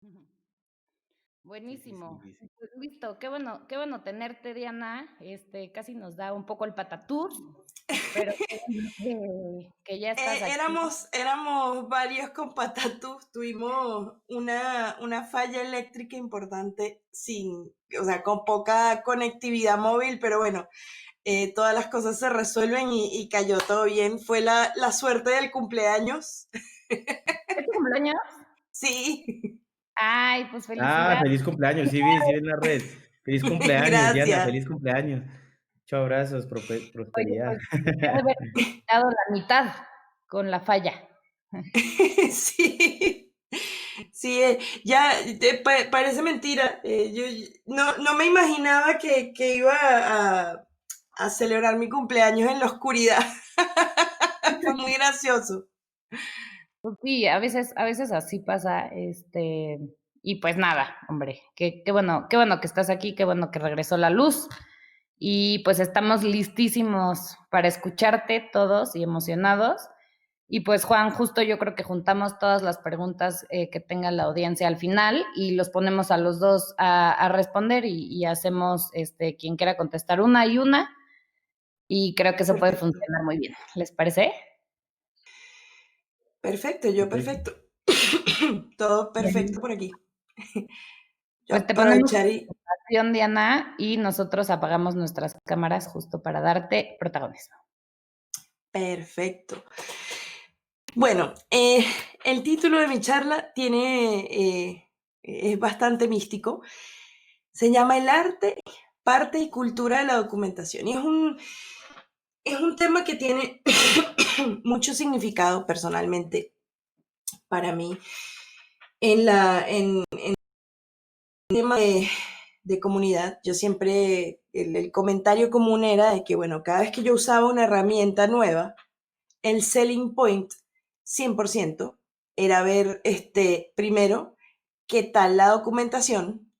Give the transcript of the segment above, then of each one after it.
Ujú. Sí, sí, sí, Buenísimo. dice. Pues listo, qué bueno tenerte, Diana. Casi nos da un poco el patatús, pero qué bueno que ya estás aquí. Éramos varios con Patatus, tuvimos una falla eléctrica importante o sea, con poca conectividad móvil, pero bueno, todas las cosas se resuelven y cayó todo bien. Fue la suerte del cumpleaños. ¿Es tu cumpleaños? Sí, Ay, pues Ah, felicidades. feliz cumpleaños, sí vi en las redes. Feliz cumpleaños, Diana, gracias. feliz cumpleaños. Muchos abrazos, Oye, prosperidad. pues ya de haber quitado la mitad con la falla. Sí, sí, ya parece mentira. Yo no me imaginaba que iba a celebrar mi cumpleaños en la oscuridad. Fue muy gracioso. Pues sí, a veces así pasa, y pues nada, hombre, qué bueno que estás aquí, qué bueno que regresó la luz y pues estamos listísimos para escucharte todos y emocionados. Y pues Juan, justo yo creo que juntamos todas las preguntas que tenga la audiencia al final y los ponemos a los dos a responder y hacemos quien quiera contestar una y una y creo que eso puede Perfecto. funcionar muy bien. ¿Les parece? Perfecto, yo Perfecto. perfecto. Todo perfecto Bien. por aquí. Yo Pues te ponemos aprovechar y... acción, Diana, y nosotros apagamos nuestras cámaras justo para darte protagonismo. Perfecto. Bueno, el título de mi charla es bastante místico. Se llama El arte, parte y cultura de la documentación. Y es un tema que tiene mucho significado personalmente para mí en el tema de comunidad. Yo siempre, el comentario común era de que, bueno, cada vez que yo usaba una herramienta nueva, el selling point 100% era ver primero qué tal la documentación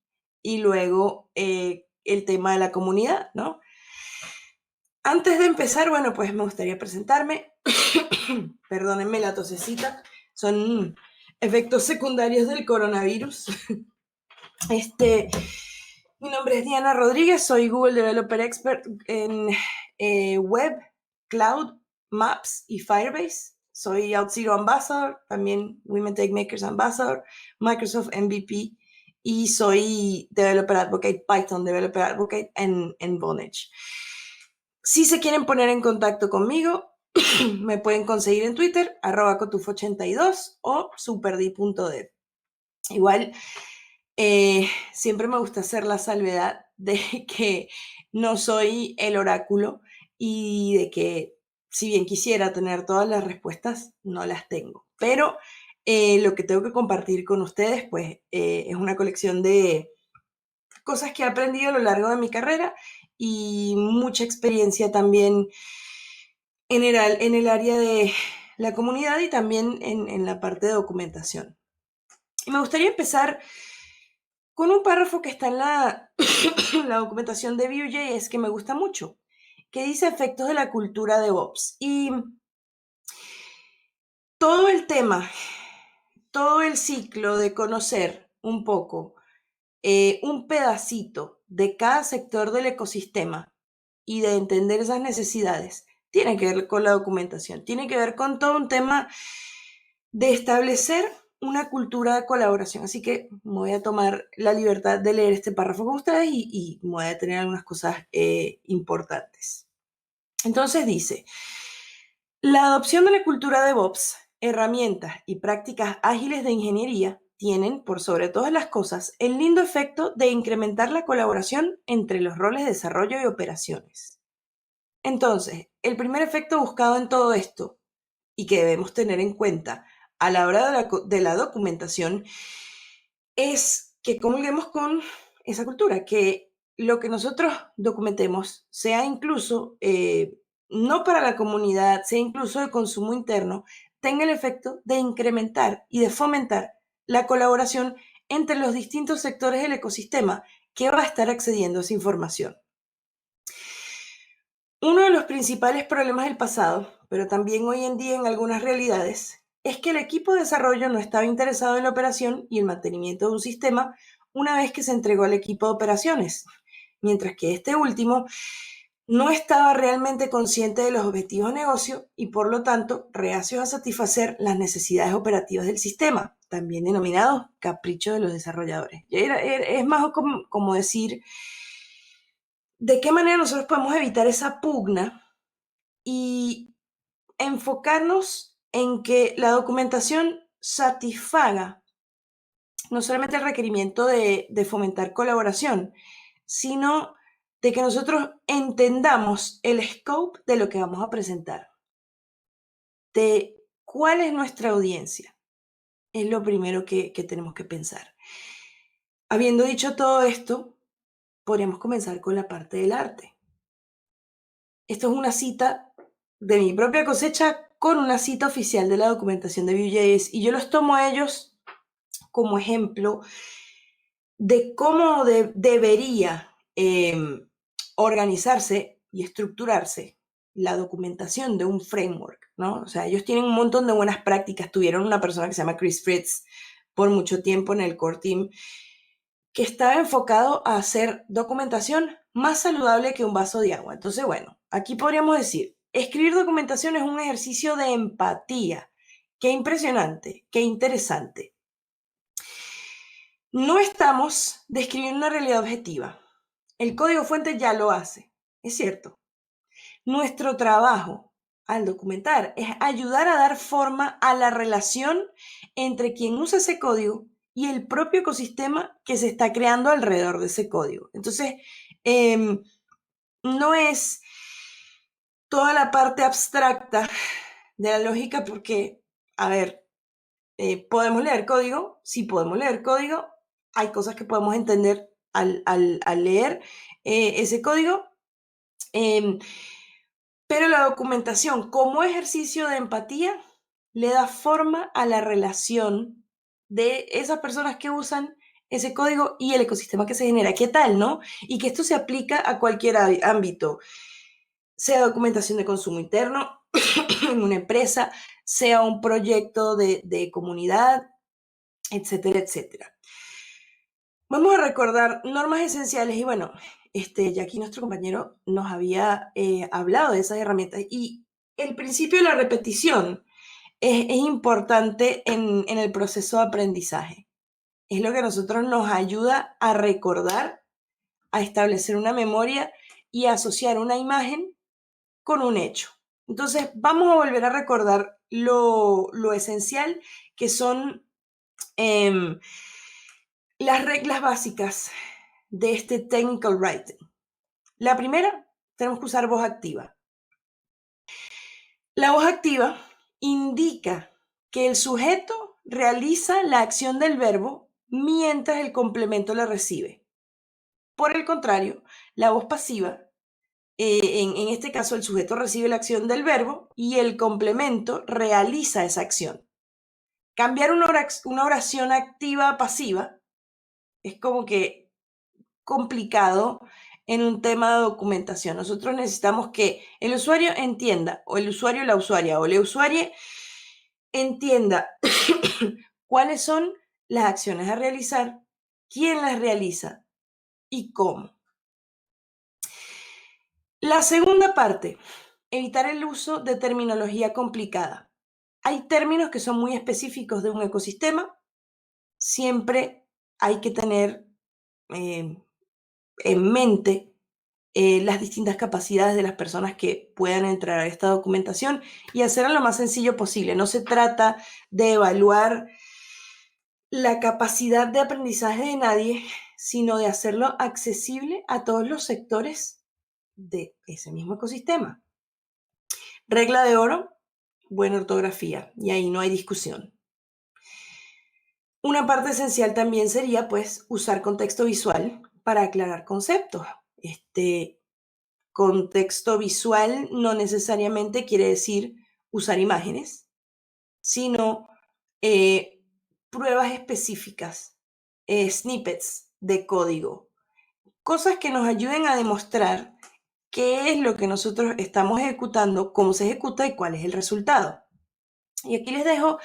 y luego el tema de la comunidad, ¿no? Antes de empezar, bueno, pues me gustaría presentarme. Perdónenme la tosecita, son efectos secundarios del coronavirus. Este, Mi nombre es Diana Rodríguez, soy Google Developer Expert en Web, Cloud, Maps y Firebase. Soy OutZero Ambassador, también Women Tech Makers Ambassador, Microsoft MVP y soy Developer Advocate, Python Developer Advocate en Vonage. Si se quieren poner en contacto conmigo, me pueden conseguir en Twitter, @cotufo82 o superdi.dev. Igual, siempre me gusta hacer la salvedad de que no soy el oráculo y de que si bien quisiera tener todas las respuestas, no las tengo. Pero lo que tengo que compartir con ustedes, pues, es una colección de cosas que he aprendido a lo largo de mi carrera y mucha experiencia también en el área de la comunidad y también en la parte de documentación. Y me gustaría empezar con un párrafo que está en la documentación de Vue.js que me gusta mucho, que dice efectos de la cultura de DevOps. Y todo el tema, todo el ciclo de conocer un poco, un pedacito de cada sector del ecosistema y de entender esas necesidades, tiene que ver con la documentación, tiene que ver con todo un tema de establecer una cultura de colaboración. Así que me voy a tomar la libertad de leer este párrafo con ustedes y me voy a detener algunas cosas importantes. Entonces dice, la adopción de la cultura DevOps, herramientas y prácticas ágiles de ingeniería tienen, por sobre todas las cosas, el lindo efecto de incrementar la colaboración entre los roles de desarrollo y operaciones. Entonces, el primer efecto buscado en todo esto y que debemos tener en cuenta a la hora de la documentación es que comulguemos con esa cultura, que lo que nosotros documentemos sea incluso, no para la comunidad, sea incluso de consumo interno, tenga el efecto de incrementar y de fomentar la colaboración entre los distintos sectores del ecosistema que va a estar accediendo a esa información. Uno de los principales problemas del pasado, pero también hoy en día en algunas realidades, es que el equipo de desarrollo no estaba interesado en la operación y el mantenimiento de un sistema una vez que se entregó al equipo de operaciones, mientras que este último no estaba realmente consciente de los objetivos de negocio y por lo tanto reacios a satisfacer las necesidades operativas del sistema, también denominado capricho de los desarrolladores. Es más como decir, ¿de qué manera nosotros podemos evitar esa pugna y enfocarnos en que la documentación satisfaga no solamente el requerimiento de fomentar colaboración, sino de que nosotros entendamos el scope de lo que vamos a presentar, de cuál es nuestra audiencia? Es lo primero que tenemos que pensar. Habiendo dicho todo esto, podríamos comenzar con la parte del arte. Esto es una cita de mi propia cosecha con una cita oficial de la documentación de Vue.js y yo los tomo a ellos como ejemplo de cómo debería organizarse y estructurarse la documentación de un framework, ¿no? O sea, ellos tienen un montón de buenas prácticas. Tuvieron una persona que se llama Chris Fritz por mucho tiempo en el core team que estaba enfocado a hacer documentación más saludable que un vaso de agua. Entonces, bueno, aquí podríamos decir, escribir documentación es un ejercicio de empatía. Qué impresionante, qué interesante. No estamos describiendo una realidad objetiva. El código fuente ya lo hace, es cierto. Nuestro trabajo al documentar es ayudar a dar forma a la relación entre quien usa ese código y el propio ecosistema que se está creando alrededor de ese código. Entonces, no es toda la parte abstracta de la lógica porque, a ver, ¿podemos leer código? Sí, podemos leer código. Hay cosas que podemos entender al leer ese código. Pero la documentación como ejercicio de empatía le da forma a la relación de esas personas que usan ese código y el ecosistema que se genera. ¿Qué tal, no? Y que esto se aplica a cualquier ámbito, sea documentación de consumo interno en una empresa, sea un proyecto de comunidad, etcétera, etcétera. Vamos a recordar normas esenciales y bueno, ya aquí nuestro compañero nos había hablado de esas herramientas y el principio de la repetición es importante en el proceso de aprendizaje. Es lo que a nosotros nos ayuda a recordar, a establecer una memoria y a asociar una imagen con un hecho. Entonces, vamos a volver a recordar lo esencial que son las reglas básicas de este technical writing. La primera, tenemos que usar voz activa. La voz activa indica que el sujeto realiza la acción del verbo mientras el complemento la recibe. Por el contrario, la voz pasiva, en este caso el sujeto recibe la acción del verbo y el complemento realiza esa acción. Cambiar una oración activa a pasiva es como que complicado en un tema de documentación. Nosotros necesitamos que el usuario entienda, o el usuario, la usuaria, o la usuaria entienda cuáles son las acciones a realizar, quién las realiza y cómo. La segunda parte, evitar el uso de terminología complicada. Hay términos que son muy específicos de un ecosistema. Siempre hay que tener en mente las distintas capacidades de las personas que puedan entrar a esta documentación y hacerlo lo más sencillo posible. No se trata de evaluar la capacidad de aprendizaje de nadie, sino de hacerlo accesible a todos los sectores de ese mismo ecosistema. Regla de oro, buena ortografía, y ahí no hay discusión. Una parte esencial también sería, pues, usar contexto visual para aclarar conceptos. Contexto visual no necesariamente quiere decir usar imágenes, sino pruebas específicas, snippets de código, cosas que nos ayuden a demostrar qué es lo que nosotros estamos ejecutando, cómo se ejecuta y cuál es el resultado. Y aquí les dejo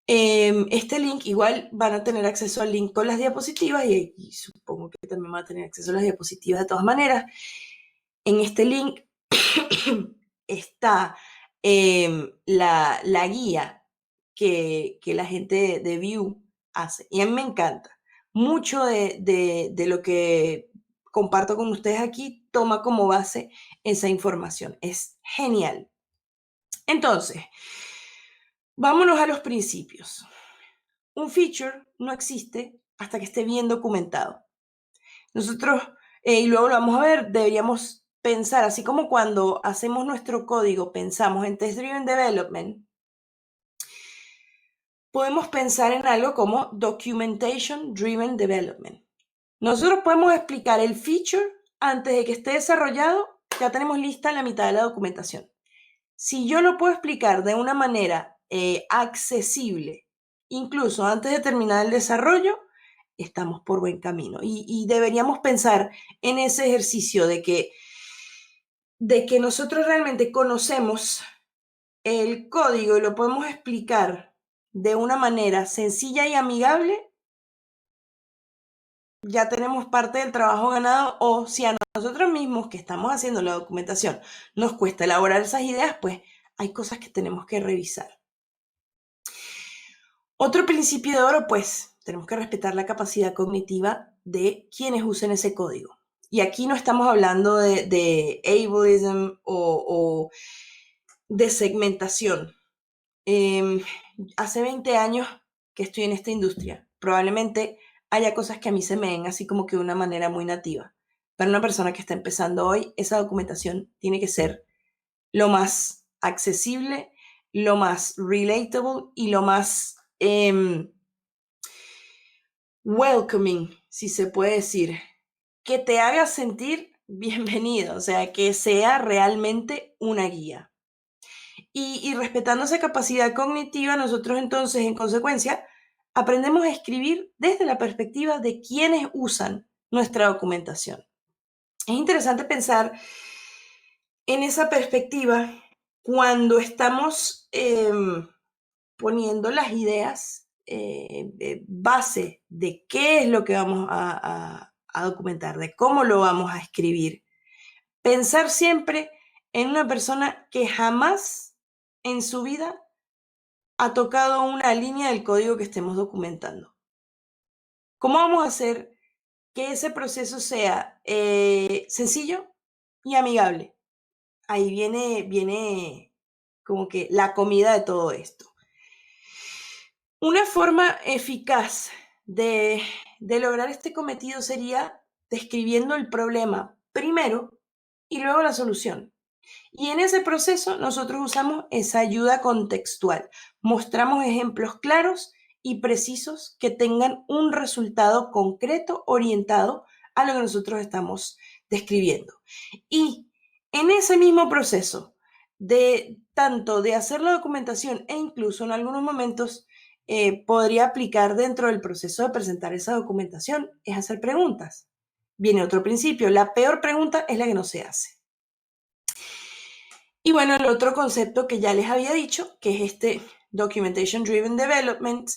este link. Igual van a tener acceso al link con las diapositivas y supongo que también van a tener acceso a las diapositivas de todas maneras. En este link está la guía que la gente de Vue hace. Y a mí me encanta. Mucho de lo que comparto con ustedes aquí toma como base esa información. Es genial. Entonces, vámonos a los principios. Un feature no existe hasta que esté bien documentado. Nosotros, y luego lo vamos a ver, deberíamos pensar, así como cuando hacemos nuestro código, pensamos en Test-Driven Development, podemos pensar en algo como Documentation Driven Development. Nosotros podemos explicar el feature antes de que esté desarrollado, ya tenemos lista la mitad de la documentación. Si yo lo puedo explicar de una manera accesible, incluso antes de terminar el desarrollo, estamos por buen camino. Y deberíamos pensar en ese ejercicio de que nosotros realmente conocemos el código y lo podemos explicar de una manera sencilla y amigable, ya tenemos parte del trabajo ganado. O si a nosotros mismos que estamos haciendo la documentación nos cuesta elaborar esas ideas, pues hay cosas que tenemos que revisar. Otro principio de oro, pues tenemos que respetar la capacidad cognitiva de quienes usen ese código. Y aquí no estamos hablando de ableism o de segmentación. Hace 20 años que estoy en esta industria. Probablemente haya cosas que a mí se me den así como que de una manera muy nativa. Para una persona que está empezando hoy, esa documentación tiene que ser lo más accesible, lo más relatable y lo más welcoming, si se puede decir, que te haga sentir bienvenido, o sea, que sea realmente una guía. Y respetando esa capacidad cognitiva, nosotros entonces, en consecuencia, aprendemos a escribir desde la perspectiva de quienes usan nuestra documentación. Es interesante pensar en esa perspectiva cuando estamos poniendo las ideas base de qué es lo que vamos a documentar, de cómo lo vamos a escribir. Pensar siempre en una persona que jamás en su vida ha tocado una línea del código que estemos documentando. ¿Cómo vamos a hacer que ese proceso sea sencillo y amigable? Ahí viene como que la comida de todo esto. Una forma eficaz de lograr este cometido sería describiendo el problema primero y luego la solución. Y en ese proceso nosotros usamos esa ayuda contextual. Mostramos ejemplos claros y precisos que tengan un resultado concreto orientado a lo que nosotros estamos describiendo. Y en ese mismo proceso de tanto de hacer la documentación e incluso en algunos momentos podría aplicar dentro del proceso de presentar esa documentación es hacer preguntas. Viene otro principio, la peor pregunta es la que no se hace. Y bueno, el otro concepto que ya les había dicho, que es este Documentation Driven Development,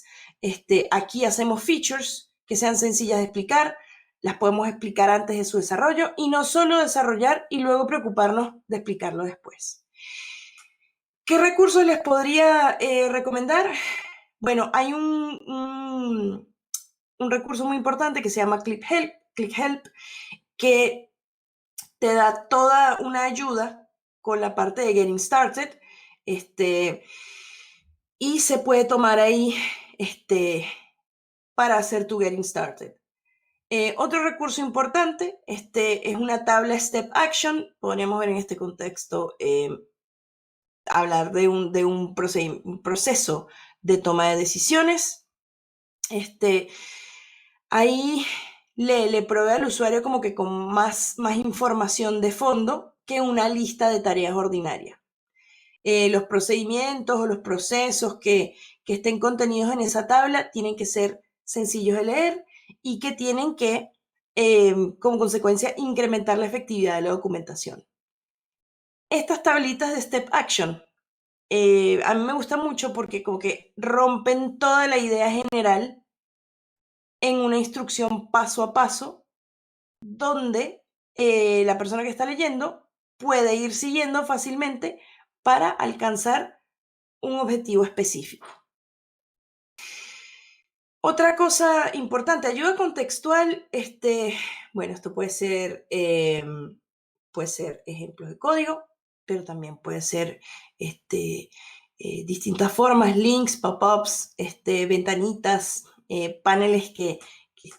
aquí hacemos features que sean sencillas de explicar, las podemos explicar antes de su desarrollo y no solo desarrollar y luego preocuparnos de explicarlo después. ¿Qué recursos les podría recomendar? Bueno, hay un recurso muy importante que se llama ClickHelp, que te da toda una ayuda con la parte de Getting Started, y se puede tomar ahí para hacer tu Getting Started. Otro recurso importante es una tabla Step Action. Podríamos ver en este contexto hablar de un proceso de toma de decisiones. Ahí le provee al usuario como que con más información de fondo que una lista de tareas ordinarias. Los procedimientos o los procesos que estén contenidos en esa tabla tienen que ser sencillos de leer y que tienen que, como consecuencia, incrementar la efectividad de la documentación. Estas tablitas de Step Action a mí me gusta mucho porque como que rompen toda la idea general en una instrucción paso a paso donde la persona que está leyendo puede ir siguiendo fácilmente para alcanzar un objetivo específico. Otra cosa importante, ayuda contextual, bueno, esto puede ser ejemplos de código, pero también puede ser distintas formas, links, pop-ups, ventanitas, paneles que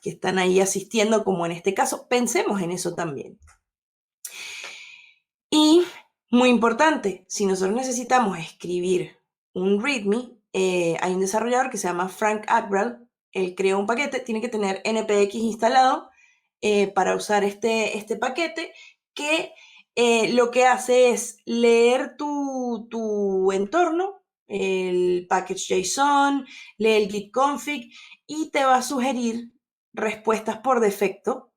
están ahí asistiendo, como en este caso. Pensemos en eso también. Y muy importante, si nosotros necesitamos escribir un README, hay un desarrollador que se llama Frank Agrawal. Él creó un paquete, tiene que tener npx instalado para usar este paquete que lo que hace es leer tu entorno, el package JSON, lee el git config y te va a sugerir respuestas por defecto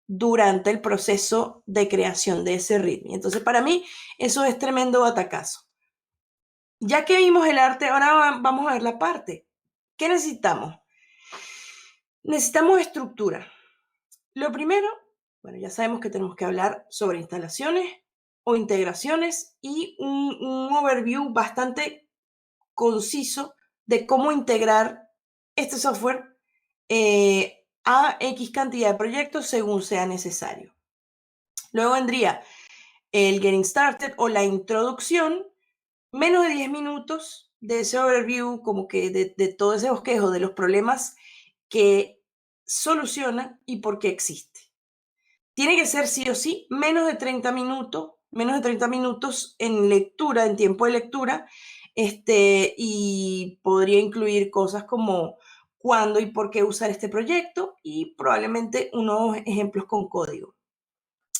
durante el proceso de creación de ese README. Entonces, para mí, eso es tremendo batacazo. Ya que vimos el arte, ahora vamos a ver la parte. ¿Qué necesitamos? Necesitamos estructura. Lo primero, bueno, ya sabemos que tenemos que hablar sobre instalaciones o integraciones y un overview bastante conciso de cómo integrar este software a X cantidad de proyectos según sea necesario. Luego vendría el Getting Started o la introducción, menos de 10 minutos de ese overview, como que de todo ese bosquejo de los problemas que soluciona y por qué existe. Tiene que ser sí o sí menos de 30 minutos en lectura, en tiempo de lectura, y podría incluir cosas como cuándo y por qué usar este proyecto y probablemente unos ejemplos con código.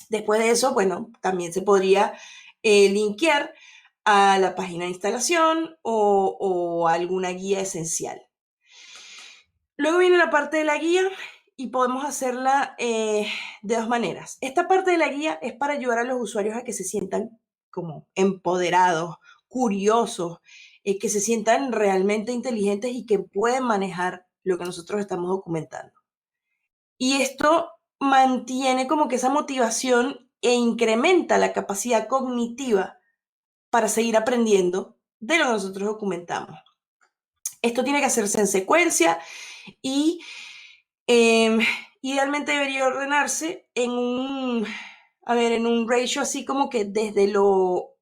Después de eso, bueno, también se podría linkear a la página de instalación o alguna guía esencial. Luego viene la parte de la guía y podemos hacerla de dos maneras. Esta parte de la guía es para ayudar a los usuarios a que se sientan como empoderados, curiosos, que se sientan realmente inteligentes y que pueden manejar lo que nosotros estamos documentando. Y esto mantiene como que esa motivación e incrementa la capacidad cognitiva para seguir aprendiendo de lo que nosotros documentamos. Esto tiene que hacerse en secuencia y idealmente debería ordenarse en un ratio así como que desde lo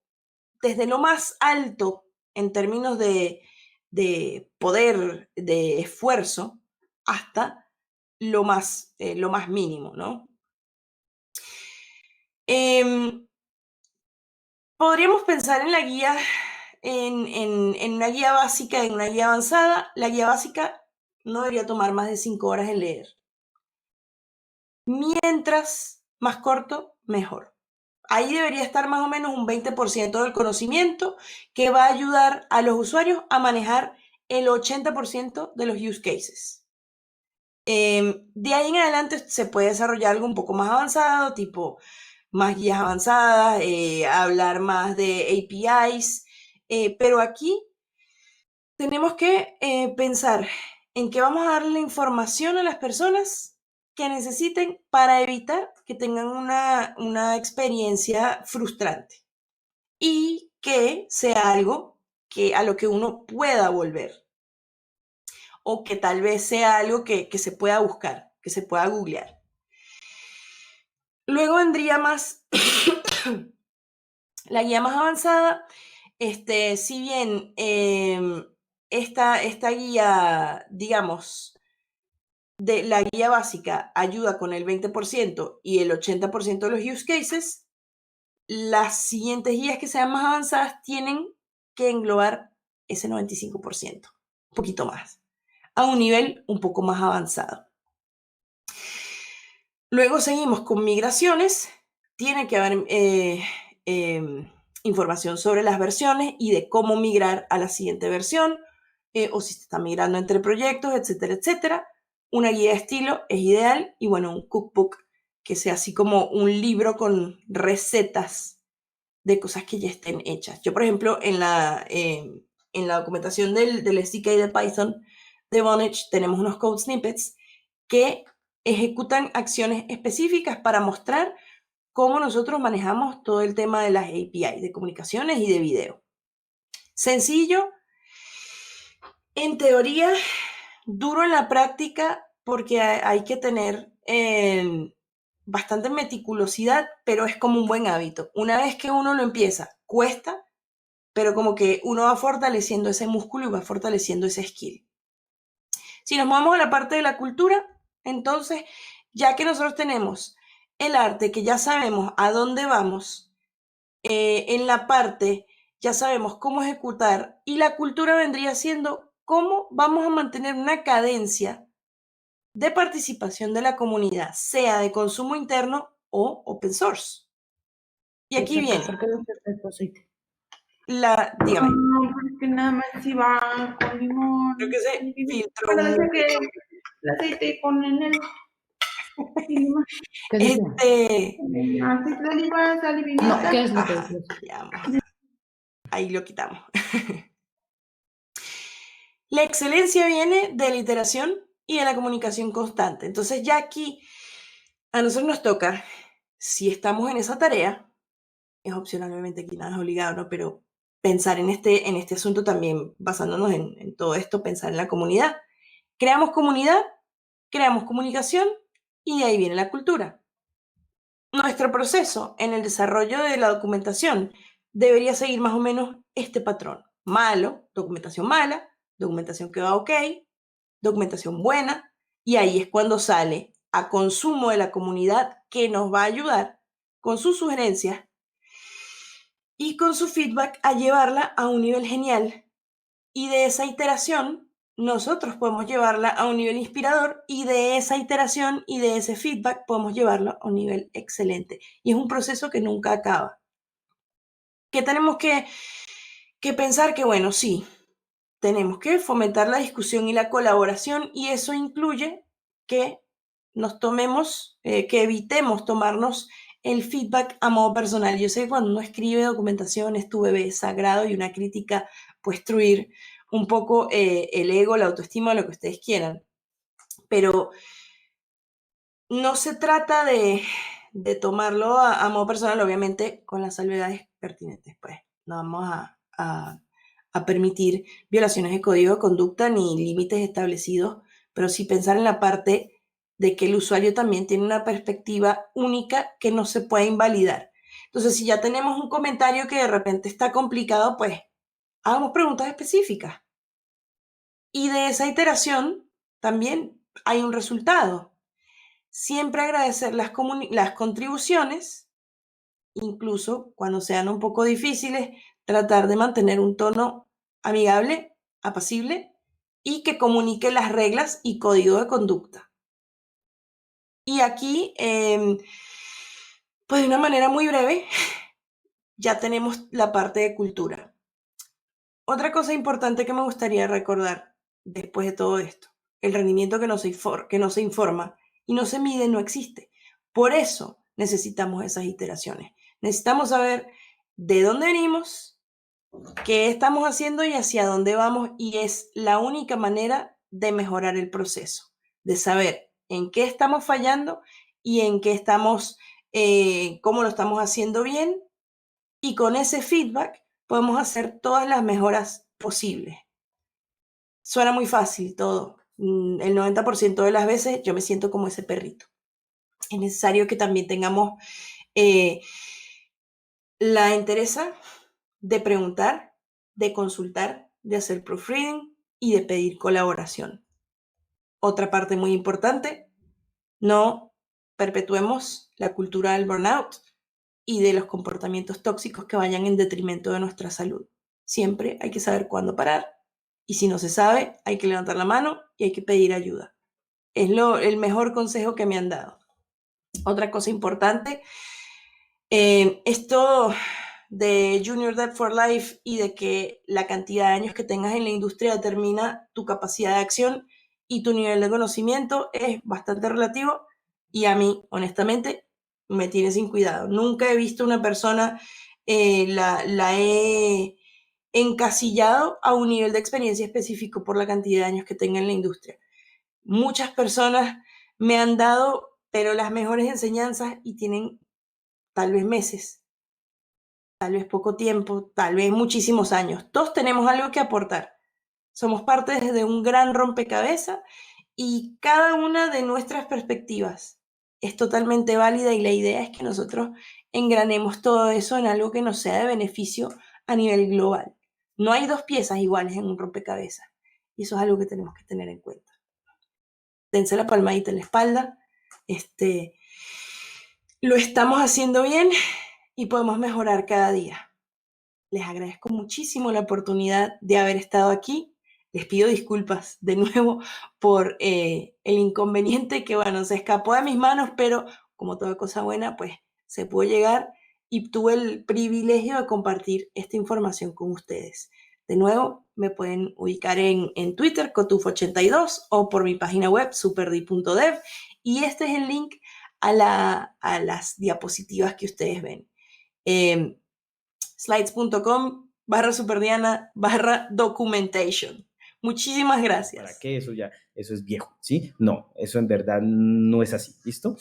más alto en términos de poder, de esfuerzo, hasta lo más mínimo, ¿no? Podríamos pensar en la guía, en una guía básica, en una guía avanzada. La guía básica no debería tomar más de 5 horas en leer. Mientras más corto, mejor. Ahí debería estar más o menos un 20% del conocimiento que va a ayudar a los usuarios a manejar el 80% de los use cases. De ahí en adelante se puede desarrollar algo un poco más avanzado, tipo más guías avanzadas, hablar más de APIs, pero aquí tenemos que pensar en que vamos a darle la información a las personas que necesiten para evitar que tengan una experiencia frustrante y que sea algo a lo que uno pueda volver o que tal vez sea algo que se pueda buscar, que se pueda googlear. Luego vendría más la guía más avanzada. Si bien esta guía, digamos, de la guía básica ayuda con el 20% y el 80% de los use cases, las siguientes guías que sean más avanzadas tienen que englobar ese 95%, un poquito más, a un nivel un poco más avanzado. Luego seguimos con migraciones. Tiene que haber información sobre las versiones y de cómo migrar a la siguiente versión, o si se está migrando entre proyectos, etcétera, etcétera. Una guía de estilo es ideal y bueno, un cookbook que sea así como un libro con recetas de cosas que ya estén hechas. Yo, por ejemplo, en la documentación del SDK de Python de Vonage tenemos unos code snippets que ejecutan acciones específicas para mostrar cómo nosotros manejamos todo el tema de las API, de comunicaciones y de video. Sencillo, en teoría, duro en la práctica porque hay que tener bastante meticulosidad, pero es como un buen hábito. Una vez que uno lo empieza, cuesta, pero como que uno va fortaleciendo ese músculo y va fortaleciendo ese skill. Si nos movemos a la parte de la cultura, entonces, ya que nosotros tenemos el arte, que ya sabemos a dónde vamos, en la parte ya sabemos cómo ejecutar, y la cultura vendría siendo cómo vamos a mantener una cadencia de participación de la comunidad, sea de consumo interno o open source. Y aquí viene. ¿Por qué no te deposite? Dígame. No, porque nada más iba con limón. Creo que se filtró. Bueno, dice que el aceite con enero. ¿Qué dice? Aceite de oliva, sal y pimienta. No, ¿qué es lo que Ajá, dices? ya vamos. Ahí lo quitamos. La excelencia viene de la iteración y de la comunicación constante. Entonces ya aquí a nosotros nos toca, si estamos en esa tarea, es opcional, obviamente aquí nada es obligado, ¿no? Pero pensar en este asunto también, basándonos en todo esto, pensar en la comunidad. Creamos comunidad, creamos comunicación y de ahí viene la cultura. Nuestro proceso en el desarrollo de la documentación debería seguir más o menos este patrón. Malo, documentación mala, documentación que va ok, documentación buena, y ahí es cuando sale a consumo de la comunidad, que nos va a ayudar con sus sugerencias y con su feedback a llevarla a un nivel genial. Y de esa iteración, nosotros podemos llevarla a un nivel inspirador, y de esa iteración y de ese feedback podemos llevarla a un nivel excelente. Y es un proceso que nunca acaba. Que tenemos que pensar que, bueno, sí, tenemos que fomentar la discusión y la colaboración, y eso incluye que nos tomemos, que evitemos tomarnos el feedback a modo personal. Yo sé que cuando uno escribe documentación es tu bebé sagrado, y una crítica puede destruir un poco el ego, la autoestima, lo que ustedes quieran. Pero no se trata de tomarlo a modo personal, obviamente con las salvedades pertinentes. Pues no vamos a permitir violaciones de código de conducta ni límites establecidos, pero sí pensar en la parte de que el usuario también tiene una perspectiva única que no se puede invalidar. Entonces, si ya tenemos un comentario que de repente está complicado, pues hagamos preguntas específicas. Y de esa iteración también hay un resultado. Siempre agradecer las contribuciones, incluso cuando sean un poco difíciles, tratar de mantener un tono amigable, apacible, y que comunique las reglas y código de conducta. Y aquí, pues de una manera muy breve, ya tenemos la parte de cultura. Otra cosa importante que me gustaría recordar después de todo esto: el rendimiento que no se informa y no se mide no existe. Por eso necesitamos esas iteraciones. Necesitamos saber de dónde venimos, qué estamos haciendo y hacia dónde vamos, y es la única manera de mejorar el proceso, de saber en qué estamos fallando y en qué estamos, cómo lo estamos haciendo bien, y con ese feedback podemos hacer todas las mejoras posibles. Suena muy fácil todo. El 90% de las veces yo me siento como ese perrito. Es necesario que también tengamos la entereza de preguntar, de consultar, de hacer proofreading y de pedir colaboración. Otra parte muy importante: no perpetuemos la cultura del burnout y de los comportamientos tóxicos que vayan en detrimento de nuestra salud. Siempre hay que saber cuándo parar, y si no se sabe, hay que levantar la mano y hay que pedir ayuda. Es el mejor consejo que me han dado. Otra cosa importante, esto de Junior Dev for Life y de que la cantidad de años que tengas en la industria determina tu capacidad de acción y tu nivel de conocimiento, es bastante relativo, y a mí, honestamente, me tiene sin cuidado. Nunca he visto una persona la he encasillado a un nivel de experiencia específico por la cantidad de años que tenga en la industria. Muchas personas me han dado, pero las mejores enseñanzas y tienen tal vez meses, tal vez poco tiempo, tal vez muchísimos años. Todos tenemos algo que aportar. Somos parte de un gran rompecabezas y cada una de nuestras perspectivas es totalmente válida y la idea es que nosotros engranemos todo eso en algo que nos sea de beneficio a nivel global. No hay dos piezas iguales en un rompecabezas y eso es algo que tenemos que tener en cuenta. Dense la palmadita en la espalda. Lo estamos haciendo bien y podemos mejorar cada día. Les agradezco muchísimo la oportunidad de haber estado aquí. Les pido disculpas de nuevo por el inconveniente que, bueno, se escapó de mis manos, pero como toda cosa buena, pues se pudo llegar y tuve el privilegio de compartir esta información con ustedes. De nuevo, me pueden ubicar en Twitter, cotufo82, o por mi página web, superdi.dev, y este es el link a las diapositivas que ustedes ven. Slides.com/superdiana/documentation. Muchísimas gracias. ¿Para qué? Eso es viejo, ¿sí? No, eso en verdad no es así, ¿listo?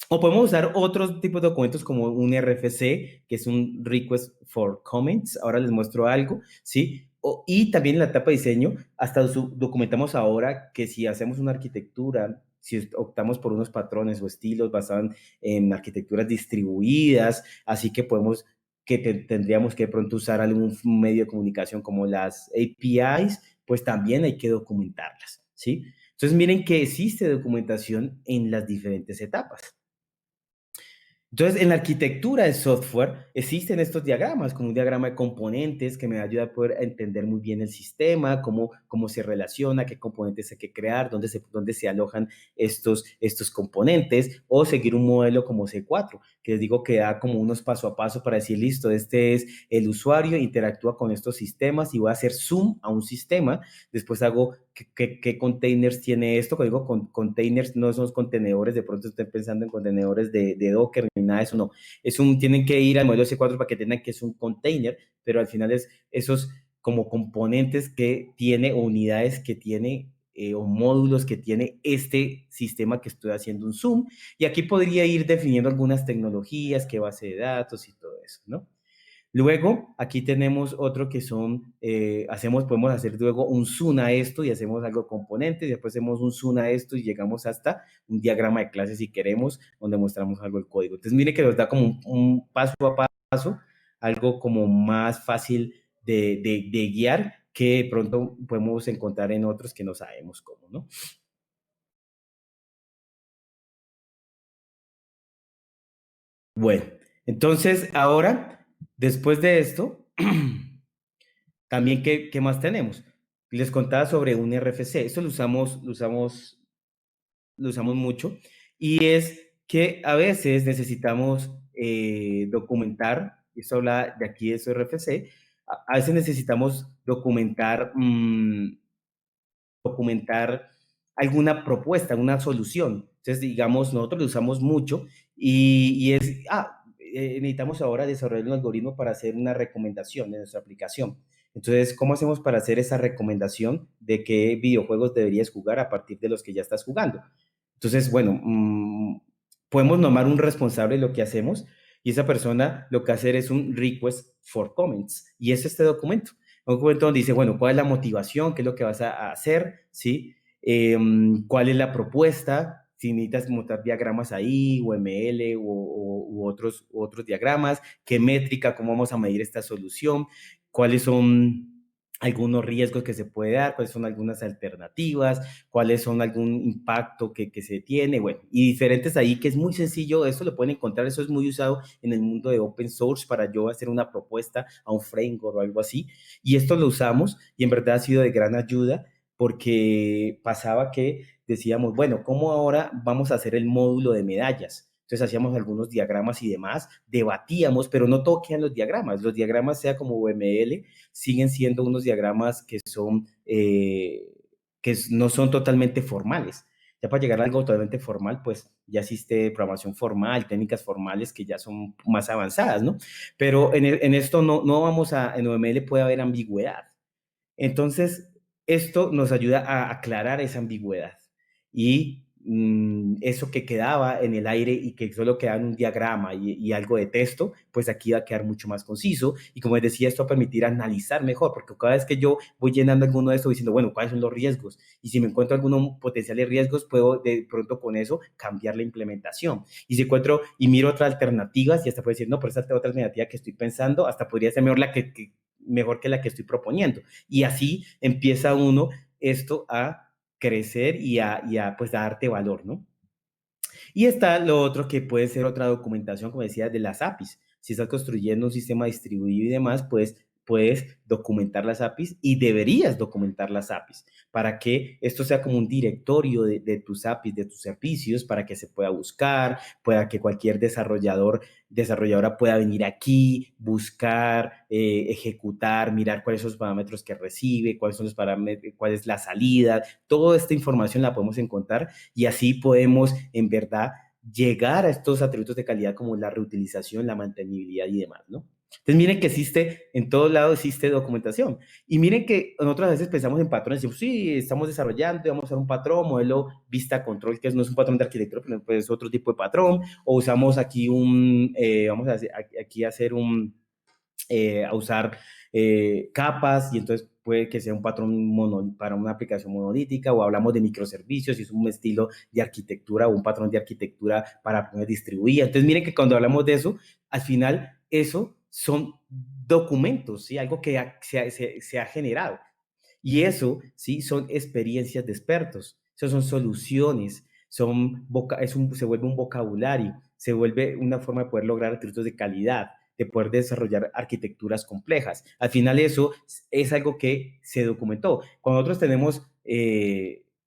O podemos usar otros tipos de documentos como un RFC, que es un Request for Comments. Ahora les muestro algo, ¿sí? Y también en la etapa de diseño, hasta documentamos ahora que si hacemos una arquitectura, si optamos por unos patrones o estilos basados en arquitecturas distribuidas, así que tendríamos que de pronto usar algún medio de comunicación como las APIs, pues también hay que documentarlas, ¿sí? Entonces miren que existe documentación en las diferentes etapas. Entonces, en la arquitectura de software existen estos diagramas, como un diagrama de componentes que me ayuda a poder entender muy bien el sistema, cómo se relaciona, qué componentes hay que crear, dónde se alojan estos componentes, o seguir un modelo como C4, que les digo que da como unos paso a paso para decir, listo, este es el usuario, interactúa con estos sistemas y voy a hacer zoom a un sistema, después hago qué containers tiene esto. Cuando digo containers, no son contenedores, de pronto estoy pensando en contenedores de Docker, ni nada de eso, no. Tienen que ir al modelo C4 para que tengan que es un container, pero al final es esos como componentes que tiene, o unidades que tiene, o módulos que tiene este sistema que estoy haciendo un zoom. Y aquí podría ir definiendo algunas tecnologías, qué base de datos y todo eso, ¿no? Luego, aquí tenemos otro que son, podemos hacer luego un zoom a esto y hacemos algo componente, y después hacemos un zoom a esto y llegamos hasta un diagrama de clases si queremos, donde mostramos algo del código. Entonces, mire que nos da como un paso a paso, algo como más fácil de guiar, que de pronto podemos encontrar en otros que no sabemos cómo, ¿no? Bueno, entonces ahora, después de esto, también, ¿qué más tenemos? Les contaba sobre un RFC. Esto lo usamos mucho. Y es que a veces necesitamos documentar, esto habla de aquí de su RFC, a veces necesitamos documentar alguna propuesta, una solución. Entonces, digamos, nosotros lo usamos mucho y necesitamos ahora desarrollar un algoritmo para hacer una recomendación de nuestra aplicación. Entonces, ¿cómo hacemos para hacer esa recomendación de qué videojuegos deberías jugar a partir de los que ya estás jugando? Entonces, bueno, podemos nombrar un responsable de lo que hacemos y esa persona lo que hacer es un request for comments y es este documento. Un documento donde dice, bueno, ¿cuál es la motivación? ¿Qué es lo que vas a hacer? ¿Sí? ¿Cuál es la propuesta? Si necesitas montar diagramas ahí, o ML, u otros diagramas, qué métrica, cómo vamos a medir esta solución, cuáles son algunos riesgos que se puede dar, cuáles son algunas alternativas, cuáles son algún impacto que se tiene, bueno, y diferentes ahí, que es muy sencillo, esto lo pueden encontrar, eso es muy usado en el mundo de open source para yo hacer una propuesta a un framework o algo así, y esto lo usamos y en verdad ha sido de gran ayuda porque pasaba que decíamos, bueno, ¿cómo ahora vamos a hacer el módulo de medallas? Entonces hacíamos algunos diagramas y demás, debatíamos, pero no todo quedan los diagramas, sea como UML, siguen siendo unos diagramas que no son totalmente formales. Ya para llegar a algo totalmente formal, pues ya existe programación formal, técnicas formales que ya son más avanzadas, ¿no? Pero en esto no vamos en OML puede haber ambigüedad. Entonces, esto nos ayuda a aclarar esa ambigüedad y eso que quedaba en el aire y que solo quedaba en un diagrama y algo de texto, pues aquí va a quedar mucho más conciso y como les decía, esto va a permitir analizar mejor, porque cada vez que yo voy llenando alguno de estos diciendo, bueno, ¿cuáles son los riesgos? Y si me encuentro algunos potenciales riesgos, puedo de pronto con eso cambiar la implementación. Y si encuentro y miro otras alternativas y hasta puedo decir, no, pero esa otra alternativa que estoy pensando, hasta podría ser mejor que la que estoy proponiendo. Y así empieza uno esto a crecer y pues a darte valor, ¿no? Y está lo otro que puede ser otra documentación, como decía, de las APIs. Si estás construyendo un sistema distribuido y demás, pues puedes documentar las APIs y deberías documentar las APIs para que esto sea como un directorio de tus APIs, de tus servicios, para que se pueda buscar, pueda que cualquier desarrolladora pueda venir aquí, buscar, ejecutar, mirar cuáles son los parámetros que recibe, cuáles son los parámetros, cuál es la salida. Toda esta información la podemos encontrar y así podemos, en verdad, llegar a estos atributos de calidad como la reutilización, la mantenibilidad y demás, ¿no? Entonces miren que existe, en todos lados existe documentación. Y miren que en otras veces pensamos en patrones, decimos, sí, estamos desarrollando, vamos a usar un patrón, modelo vista control, que no es un patrón de arquitectura, pero pues es otro tipo de patrón, o usamos aquí vamos a hacer a usar capas y entonces puede que sea un patrón para una aplicación monolítica o hablamos de microservicios y es un estilo de arquitectura o un patrón de arquitectura para aplicaciones distribuidas. Entonces miren que cuando hablamos de eso, al final eso son documentos, ¿sí? Algo que se ha generado. Y eso, ¿sí? Son experiencias de expertos, eso son soluciones, se vuelve un vocabulario, se vuelve una forma de poder lograr atributos de calidad, de poder desarrollar arquitecturas complejas. Al final eso es algo que se documentó. Cuando nosotros tenemos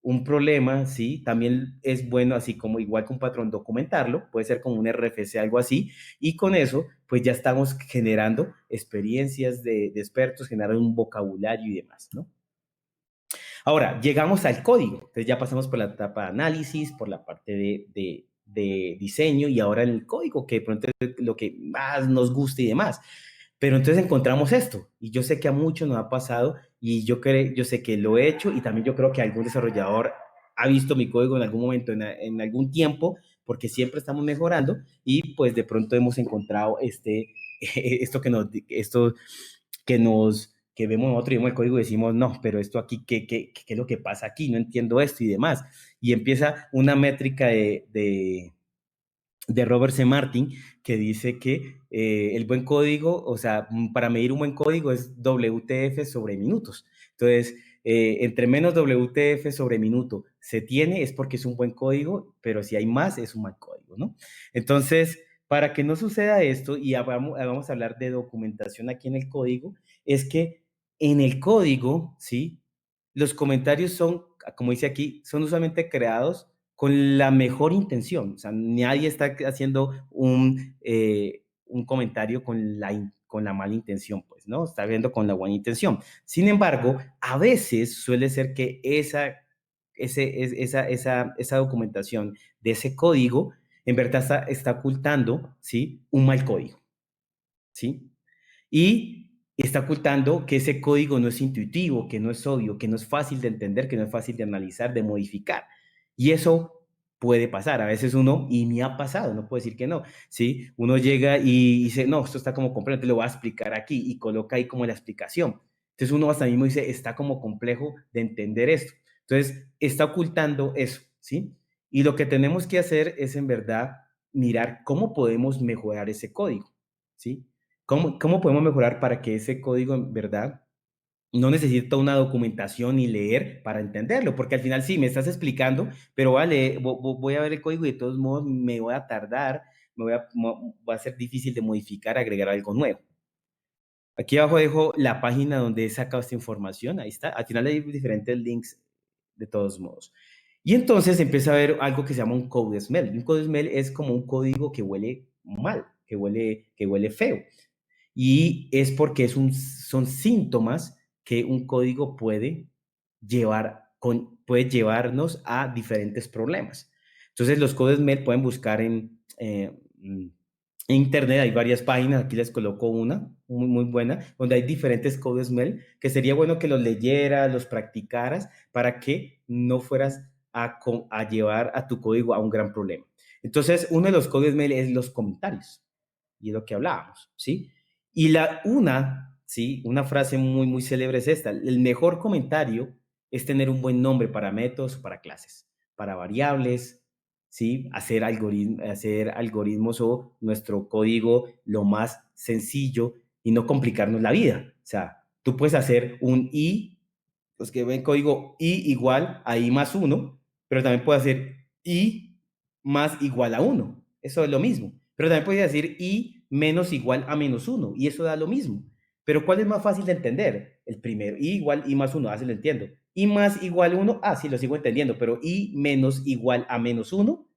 un problema, ¿sí? También es bueno, así como igual que un patrón, documentarlo, puede ser como un RFC, algo así, y con eso, pues ya estamos generando experiencias de expertos, generando un vocabulario y demás, ¿no? Ahora, llegamos al código. Entonces ya pasamos por la etapa de análisis, por la parte de diseño y ahora en el código, que de pronto es lo que más nos gusta y demás. Pero entonces encontramos esto y yo sé que a muchos nos ha pasado y yo sé que lo he hecho y también yo creo que algún desarrollador ha visto mi código en algún momento, en algún tiempo, porque siempre estamos mejorando y pues de pronto hemos encontrado esto que vemos nosotros y vemos el código y decimos, no, pero esto aquí, ¿qué es lo que pasa aquí? No entiendo esto y demás. Y empieza una métrica de Robert C. Martin que dice que el buen código, o sea, para medir un buen código es WTF sobre minutos. Entonces, entre menos WTF sobre minuto se tiene es porque es un buen código, pero si hay más es un mal código, ¿no? Entonces, para que no suceda esto, y vamos a hablar de documentación aquí en el código, es que en el código, ¿sí? Los comentarios son, como dice aquí, son usualmente creados con la mejor intención. O sea, nadie está haciendo un comentario con la mala intención, pues, ¿no? Está viendo con la buena intención. Sin embargo, a veces suele ser que esa documentación de ese código en verdad está ocultando, ¿sí? Un mal código, ¿sí? Y está ocultando que ese código no es intuitivo, que no es obvio, que no es fácil de entender, que no es fácil de analizar, de modificar. Y eso puede pasar. A veces uno, y me ha pasado, no puedo decir que no, ¿sí? Uno llega y dice, no, esto está como complejo, te lo voy a explicar aquí y coloca ahí como la explicación. Entonces uno hasta mismo dice, está como complejo de entender esto. Entonces está ocultando eso, ¿sí? Y lo que tenemos que hacer es en verdad mirar cómo podemos mejorar ese código, ¿sí? ¿Cómo podemos mejorar para que ese código en verdad no necesita una documentación ni leer para entenderlo? Porque al final sí, me estás explicando, pero voy a ver el código y de todos modos me voy a tardar, va a ser difícil de modificar, agregar algo nuevo. Aquí abajo dejo la página donde he sacado esta información, ahí está. Al final hay diferentes links de todos modos. Y entonces empieza a ver algo que se llama un code smell. Un code smell es como un código que huele mal, que huele feo. Y es porque son síntomas que un código puede llevar puede llevarnos a diferentes problemas. Entonces, los códigos mail pueden buscar en internet, hay varias páginas, aquí les coloco una muy, muy buena, donde hay diferentes códigos mail, que sería bueno que los leyeras, los practicaras, para que no fueras a llevar a tu código a un gran problema. Entonces, uno de los códigos mail es los comentarios, y es lo que hablábamos, ¿sí? Y ¿sí? Una frase muy, muy célebre es esta: el mejor comentario es tener un buen nombre para métodos, para clases, para variables, ¿sí? Hacer algoritmos o nuestro código lo más sencillo y no complicarnos la vida. O sea, tú puedes hacer un i, los que ven código i igual a i más 1, pero también puedes hacer i más igual a 1. Eso es lo mismo. Pero también puedes decir i menos igual a menos 1 y eso da lo mismo. Pero ¿cuál es más fácil de entender? El primero, i igual i más 1, así lo entiendo. I más igual 1, sí, lo sigo entendiendo, pero i menos igual a menos 1,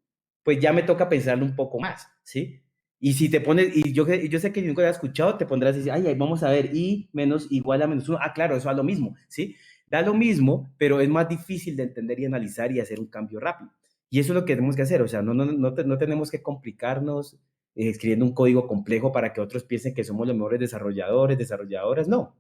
pues ya me toca pensarlo un poco más, ¿sí? Y si te pones, y yo sé que nunca había escuchado, te pondrás y dices, ay, vamos a ver, i menos igual a menos 1, claro, eso da lo mismo, ¿sí? Da lo mismo, pero es más difícil de entender y analizar y hacer un cambio rápido. Y eso es lo que tenemos que hacer, o sea, no tenemos que complicarnos escribiendo un código complejo para que otros piensen que somos los mejores desarrolladores, desarrolladoras, no.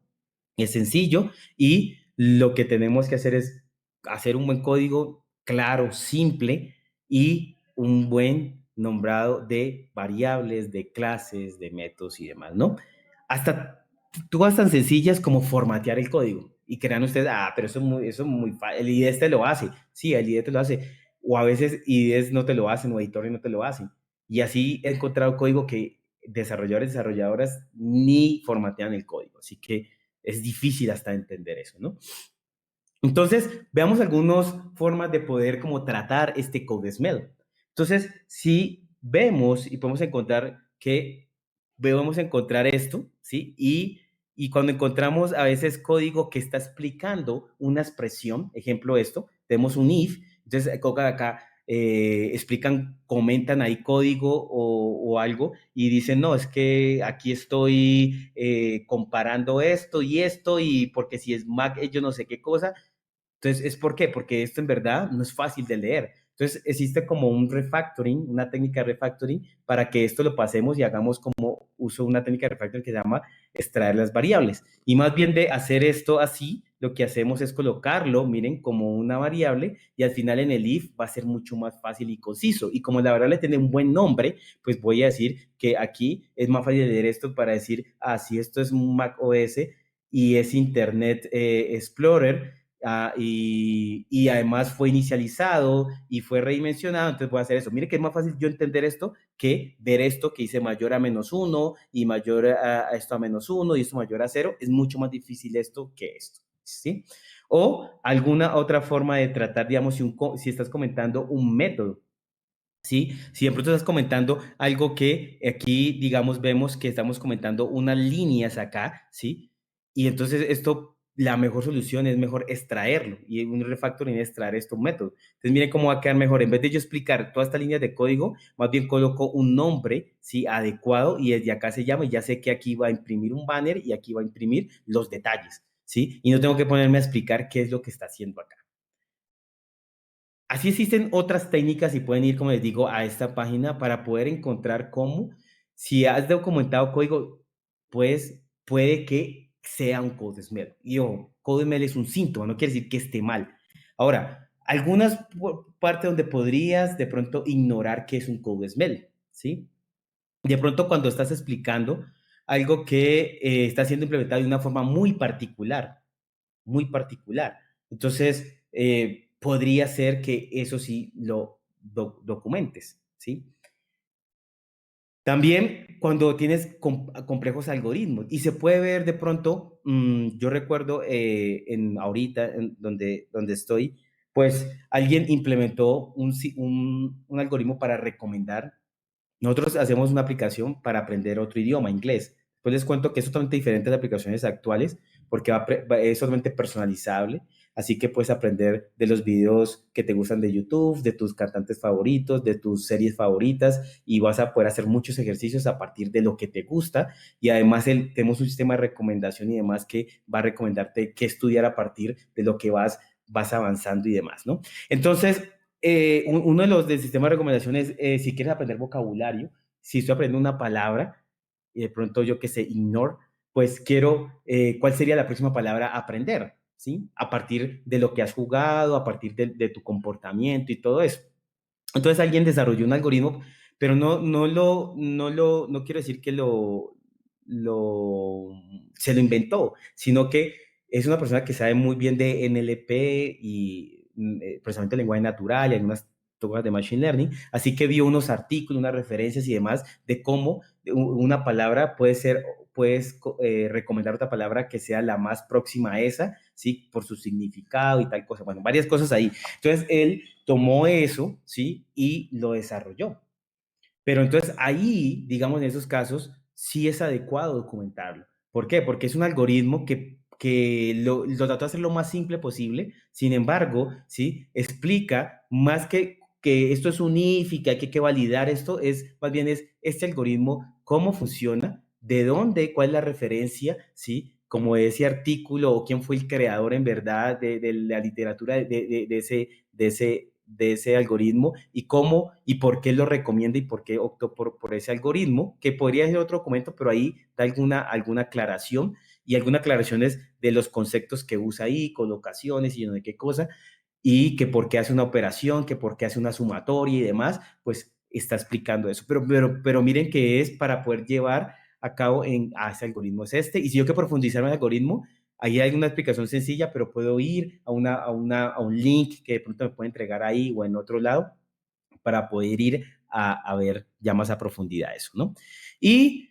Es sencillo y lo que tenemos que hacer es hacer un buen código claro, simple y un buen nombrado de variables, de clases, de métodos y demás, ¿no? Hasta cosas tan sencillas como formatear el código. Y crean ustedes, pero eso es muy fácil. El IDE te lo hace. Sí, el IDE te lo hace. O a veces IDEs no te lo hacen o editores no te lo hacen. Y así he encontrado código que desarrolladores, desarrolladoras ni formatean el código. Así que es difícil hasta entender eso, ¿no? Entonces, veamos algunas formas de poder como tratar este code smell. Entonces, si vemos y podemos encontrar esto, ¿sí? Y cuando encontramos a veces código que está explicando una expresión, ejemplo esto, tenemos un if, entonces acá comentan ahí código o algo y dicen, no, es que aquí estoy comparando esto y porque si es Mac, yo no sé qué cosa. Entonces, ¿por qué? Porque esto en verdad no es fácil de leer. Entonces, existe como un refactoring, una técnica de refactoring para que esto lo pasemos y hagamos como uso una técnica de refactoring que se llama extraer las variables. Y más bien de hacer esto así, lo que hacemos es colocarlo, miren, como una variable y al final en el if va a ser mucho más fácil y conciso. Y como la variable tiene un buen nombre, pues voy a decir que aquí es más fácil de leer esto para decir, si esto es un Mac OS y es Internet Explorer, y además fue inicializado y fue redimensionado, entonces voy a hacer eso. Mire que es más fácil yo entender esto que ver esto que dice mayor a menos 1 y mayor a esto a menos 1 y esto mayor a 0. Es mucho más difícil esto que esto, ¿sí? O alguna otra forma de tratar, digamos, si estás comentando un método, ¿sí? Si de pronto estás comentando algo que aquí, digamos, vemos que estamos comentando unas líneas acá, ¿sí? Y entonces la mejor solución es mejor extraerlo y un refactoring es extraer esto un método. Entonces miren cómo va a quedar mejor. En vez de yo explicar todas estas líneas de código, más bien coloco un nombre, ¿sí? Adecuado y desde acá se llama y ya sé que aquí va a imprimir un banner y aquí va a imprimir los detalles, ¿sí? Y no tengo que ponerme a explicar qué es lo que está haciendo acá. Así existen otras técnicas y pueden ir, como les digo, a esta página para poder encontrar cómo, si has documentado código, pues puede que sea un code smell. Y ojo, code smell es un síntoma, no quiere decir que esté mal. Ahora, algunas partes donde podrías de pronto ignorar que es un code smell, ¿sí? De pronto cuando estás explicando algo que está siendo implementado de una forma muy particular, muy particular. Entonces, podría ser que eso sí lo documentes, ¿sí? También cuando tienes complejos algoritmos y se puede ver de pronto, yo recuerdo ahorita donde estoy, pues alguien implementó un algoritmo para recomendar. Nosotros hacemos una aplicación para aprender otro idioma, inglés. Pues les cuento que es totalmente diferente a las aplicaciones actuales porque es totalmente personalizable. Así que puedes aprender de los videos que te gustan de YouTube, de tus cantantes favoritos, de tus series favoritas y vas a poder hacer muchos ejercicios a partir de lo que te gusta. Y además tenemos un sistema de recomendación y demás que va a recomendarte qué estudiar a partir de lo que vas vas avanzando y demás, ¿no? Entonces, uno de los del sistema de recomendaciones, si quieres aprender vocabulario, si estoy aprendiendo una palabra, y de pronto yo que sé, ignore, pues quiero, ¿cuál sería la próxima palabra a aprender? ¿Sí? A partir de lo que has jugado, a partir de tu comportamiento y todo eso. Entonces alguien desarrolló un algoritmo, pero no quiero decir que se lo inventó, sino que es una persona que sabe muy bien de NLP y procesamiento de lenguaje natural y algunas cosas de Machine Learning, así que vio unos artículos, unas referencias y demás de cómo una palabra puedes recomendar otra palabra que sea la más próxima a esa, ¿sí? Por su significado y tal cosa. Bueno, varias cosas ahí. Entonces, él tomó eso, ¿sí? Y lo desarrolló. Pero entonces ahí, digamos, en esos casos, sí es adecuado documentarlo. ¿Por qué? Porque es un algoritmo que lo trató de hacer lo más simple posible. Sin embargo, ¿sí? Explica más que esto es un if y que hay que validar esto, más bien es este algoritmo, cómo funciona, de dónde, cuál es la referencia, ¿sí? Como ese artículo o quién fue el creador en verdad de la literatura de ese algoritmo y cómo y por qué lo recomienda y por qué optó por ese algoritmo, que podría ser otro documento, pero ahí da alguna aclaración y algunas aclaraciones de los conceptos que usa ahí, colocaciones y no de qué cosa, y que por qué hace una operación, que por qué hace una sumatoria y demás, pues está explicando eso. Pero miren que es para poder llevar a cabo ese algoritmo es este, y si yo que profundizar en el algoritmo, ahí hay una explicación sencilla, pero puedo ir a un link que de pronto me puede entregar ahí o en otro lado para poder ir a ver ya más a profundidad eso, ¿no? Y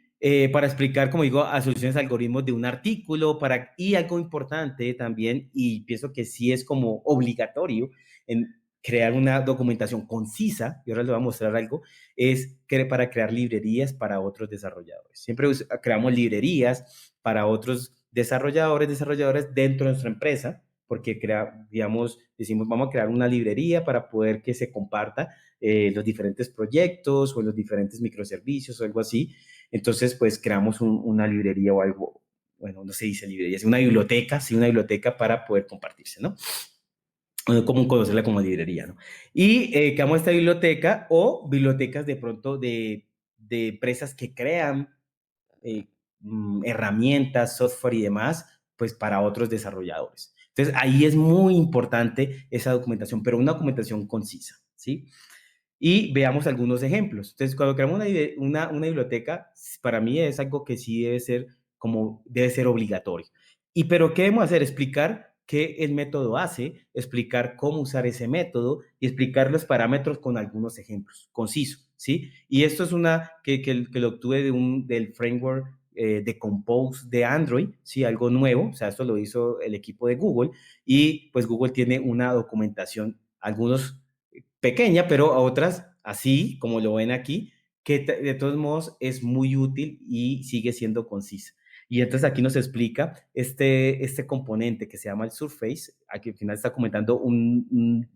para explicar, como digo, a soluciones algoritmos de un artículo y algo importante también, y pienso que sí es como obligatorio en crear una documentación concisa, y ahora les voy a mostrar algo, es que para crear librerías para otros desarrolladores. Siempre creamos librerías para otros desarrolladores dentro de nuestra empresa, porque decimos, vamos a crear una librería para poder que se comparta los diferentes proyectos o los diferentes microservicios o algo así. Entonces, pues creamos una librería o algo, bueno, no se dice librería, es una biblioteca, sí, una biblioteca para poder compartirse, ¿no? Como conocerla como librería, ¿no? Y creamos esta biblioteca o bibliotecas de pronto de empresas que crean herramientas, software y demás, pues para otros desarrolladores. Entonces, ahí es muy importante esa documentación, pero una documentación concisa, ¿sí? Y veamos algunos ejemplos. Entonces, cuando creamos una biblioteca, para mí es algo que sí debe ser obligatorio. Pero ¿qué debemos hacer? Explicar qué el método hace, explicar cómo usar ese método y explicar los parámetros con algunos ejemplos, conciso, ¿sí? Y esto es una que lo obtuve del framework de Compose de Android, ¿sí? Algo nuevo, o sea, esto lo hizo el equipo de Google y pues Google tiene una documentación, algunos pequeña, pero a otras, así como lo ven aquí, que de todos modos es muy útil y sigue siendo concisa. Y entonces aquí nos explica este componente que se llama el Surface. Aquí al final está comentando un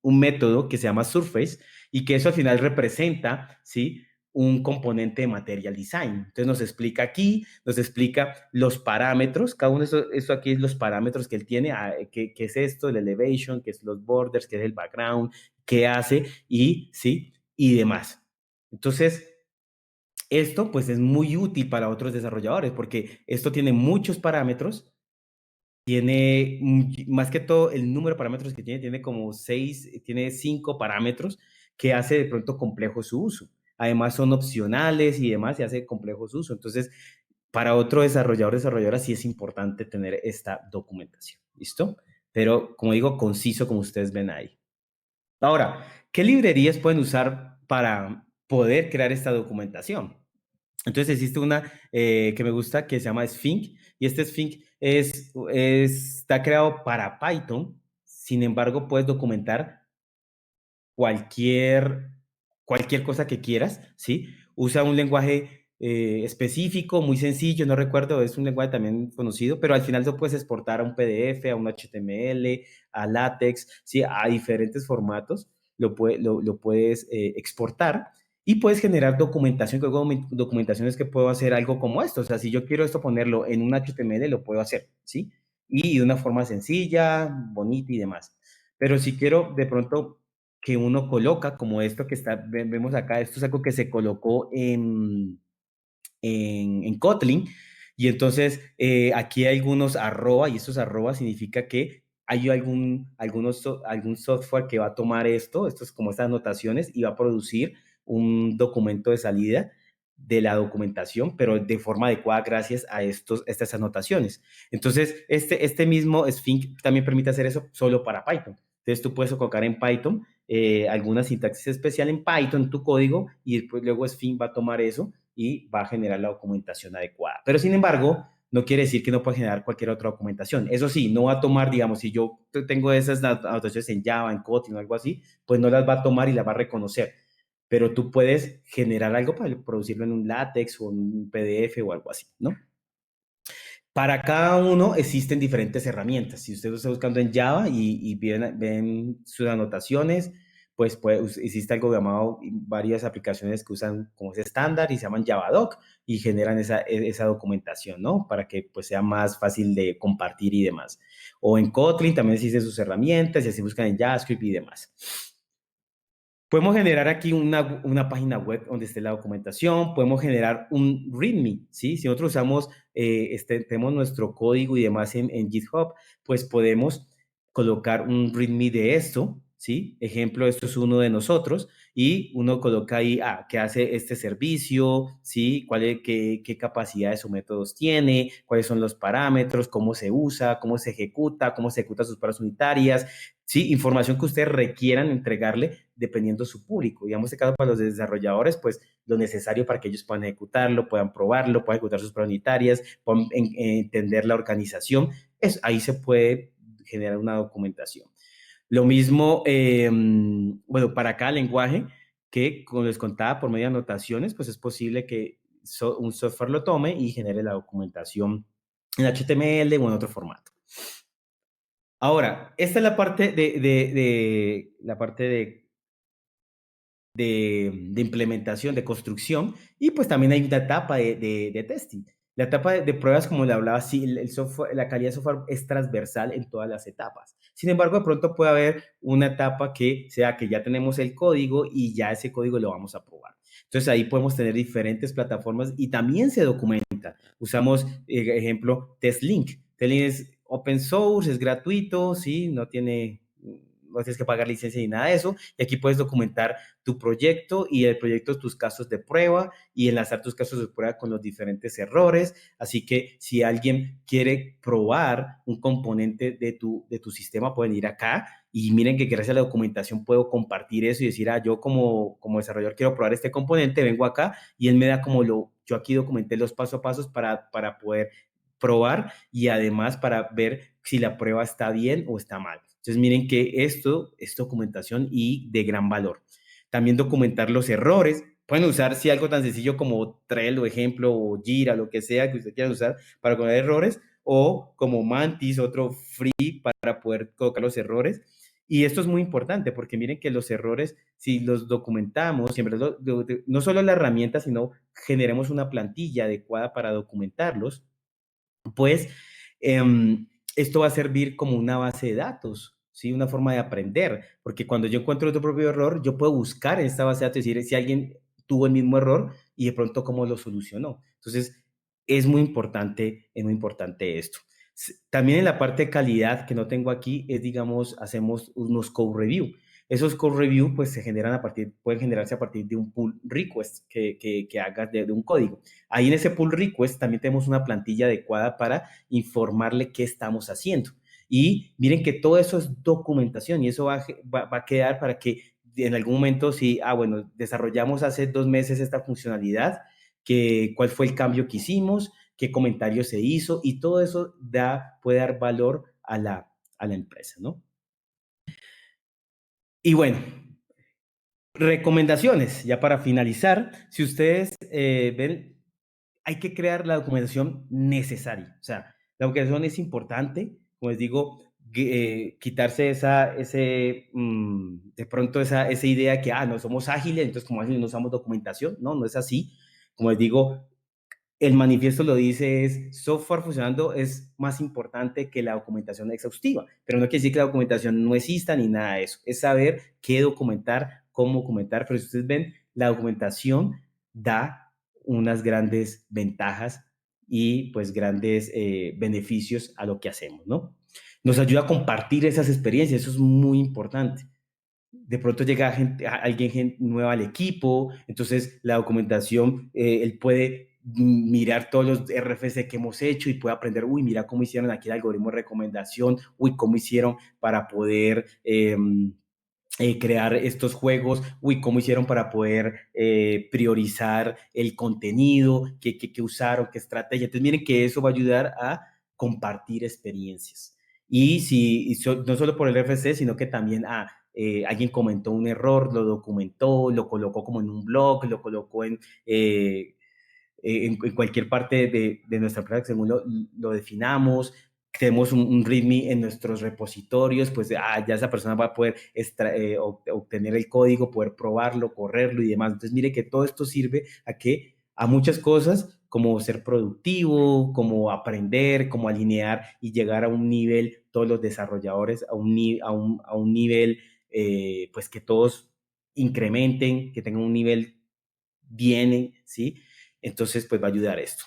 método que se llama Surface y que eso al final representa, ¿sí? Un componente de Material Design. Entonces nos explica aquí, nos explica los parámetros, cada uno de esto aquí es los parámetros que él tiene, qué es esto, el elevation, qué es los borders, qué es el background, qué hace ¿sí? Y demás. Entonces, esto pues es muy útil para otros desarrolladores porque esto tiene muchos parámetros, tiene más que todo el número de parámetros que tiene como 5 parámetros que hace de pronto complejo su uso. Además son opcionales y demás y hace complejo su uso. Entonces, para otro desarrolladora sí es importante tener esta documentación. ¿Listo? Pero como digo, conciso como ustedes ven ahí. Ahora, ¿qué librerías pueden usar para poder crear esta documentación? Entonces existe una que me gusta que se llama Sphinx y este Sphinx está creado para Python. Sin embargo, puedes documentar cualquier cosa que quieras, ¿sí? Usa un lenguaje específico, muy sencillo, no recuerdo, es un lenguaje también conocido, pero al final lo puedes exportar a un PDF, a un HTML, a LaTeX, ¿sí? A diferentes formatos, lo puedes exportar y puedes generar documentación, documentaciones que puedo hacer algo como esto, o sea, si yo quiero esto ponerlo en un HTML, lo puedo hacer, ¿sí? y de una forma sencilla, bonita y demás. Pero si quiero de pronto que uno coloca, como esto que vemos acá, esto es algo que se colocó en Kotlin, y entonces aquí hay algunos arroba, y estos arroba significa que hay algún software que va a tomar esto es como estas anotaciones, y va a producir un documento de salida de la documentación, pero de forma adecuada gracias a estas anotaciones. Entonces, este mismo Sphinx también permite hacer eso solo para Python. Entonces, tú puedes colocar en Python alguna sintaxis especial en Python, en tu código, y después luego Sphinx va a tomar eso y va a generar la documentación adecuada. Pero, sin embargo, no quiere decir que no pueda generar cualquier otra documentación. Eso sí, no va a tomar, digamos, si yo tengo esas anotaciones en Java, en Kotlin o algo así, pues no las va a tomar y las va a reconocer. Pero tú puedes generar algo para producirlo en un LaTeX o en un PDF o algo así, ¿no? Para cada uno existen diferentes herramientas. Si usted lo está buscando en Java y ven sus anotaciones, pues existe algo llamado, varias aplicaciones que usan como ese estándar y se llaman JavaDoc y generan esa documentación, ¿no? Para que pues sea más fácil de compartir y demás. O en Kotlin también existen sus herramientas y así buscan en JavaScript y demás. Podemos generar aquí una página web donde esté la documentación, podemos generar un README, ¿sí? Si nosotros usamos, tenemos nuestro código y demás en GitHub, pues podemos colocar un README de esto, ¿sí? Ejemplo, esto es uno de nosotros, y uno coloca ahí, qué hace este servicio, ¿sí? Qué capacidades o métodos tiene, cuáles son los parámetros, cómo se usa, cómo se ejecuta sus pruebas unitarias, ¿sí? Información que ustedes requieran entregarle dependiendo de su público. Digamos, en este caso, para los desarrolladores, pues lo necesario para que ellos puedan ejecutarlo, puedan probarlo, puedan ejecutar sus pruebas unitarias, puedan entender la organización. Ahí se puede generar una documentación. Lo mismo, bueno, para cada lenguaje que, como les contaba, por medio de anotaciones, pues es posible que un software lo tome y genere la documentación en HTML o en otro formato. Ahora, esta es la parte de implementación, de construcción, y pues también hay una etapa de testing. La etapa de pruebas, como le hablaba, sí, el software, la calidad de software es transversal en todas las etapas. Sin embargo, de pronto puede haber una etapa que sea que ya tenemos el código y ya ese código lo vamos a probar. Entonces ahí podemos tener diferentes plataformas y también se documenta. Usamos, ejemplo, TestLink. TestLink es open source, es gratuito, ¿sí? No tienes que pagar licencia ni nada de eso. Y aquí puedes documentar tu proyecto y el proyecto, tus casos de prueba y enlazar tus casos de prueba con los diferentes errores. Así que si alguien quiere probar un componente de tu sistema, pueden ir acá y miren que gracias a la documentación puedo compartir eso y decir, yo como desarrollador quiero probar este componente, vengo acá y él me da yo aquí documenté los pasos a pasos para poder probar y además para ver si la prueba está bien o está mal. Entonces miren que esto es documentación y de gran valor. También documentar los errores. Pueden usar si algo tan sencillo como Trello, ejemplo, o Jira, lo que sea que usted quiera usar para colocar errores, o como Mantis, otro free para poder colocar los errores. Y esto es muy importante porque miren que los errores, si los documentamos, siempre no solo la herramienta, sino generemos una plantilla adecuada para documentarlos, pues esto va a servir como una base de datos, ¿sí? Una forma de aprender, porque cuando yo encuentro otro propio error, yo puedo buscar en esta base de datos y decir si alguien tuvo el mismo error y de pronto cómo lo solucionó. Entonces, es muy importante esto. También en la parte de calidad que no tengo aquí, digamos, hacemos unos code review. Esos code review pues pueden generarse a partir de un pull request que hagas de un código. Ahí en ese pull request también tenemos una plantilla adecuada para informarle qué estamos haciendo. Y miren que todo eso es documentación y eso va a quedar para que en algún momento si, bueno, desarrollamos hace 2 meses esta funcionalidad, cuál fue el cambio que hicimos, qué comentario se hizo y todo eso puede dar valor a la empresa, ¿no? Y bueno, recomendaciones, ya para finalizar, si ustedes ven, hay que crear la documentación necesaria. O sea, la documentación es importante, como les digo, quitarse de pronto esa idea que, no somos ágiles, entonces como ágiles no usamos documentación. No, no es así. Como les digo, el manifiesto lo dice, es software funcionando es más importante que la documentación exhaustiva, pero no quiere decir que la documentación no exista ni nada de eso, es saber qué documentar, cómo documentar, pero si ustedes ven, la documentación da unas grandes ventajas y pues grandes beneficios a lo que hacemos, ¿no? Nos ayuda a compartir esas experiencias, eso es muy importante. De pronto llega alguien nueva al equipo, entonces la documentación, él puede mirar todos los RFC que hemos hecho y puede aprender, uy, mira cómo hicieron aquí el algoritmo de recomendación, uy, cómo hicieron para poder crear estos juegos, uy, cómo hicieron para poder priorizar el contenido, qué usaron, qué estrategia. Entonces, miren que eso va a ayudar a compartir experiencias. Y no solo por el RFC, sino que también alguien comentó un error, lo documentó, lo colocó como en un blog, lo colocó en cualquier parte de nuestra práctica, según lo definamos. Tenemos un README en nuestros repositorios, pues ya esa persona va a poder obtener el código, poder probarlo, correrlo y demás. Entonces, mire que todo esto sirve a muchas cosas, como ser productivo, como aprender, como alinear y llegar a un nivel, todos los desarrolladores, a un nivel, pues que todos incrementen, que tengan un nivel bien, ¿sí? Entonces, pues va a ayudar esto.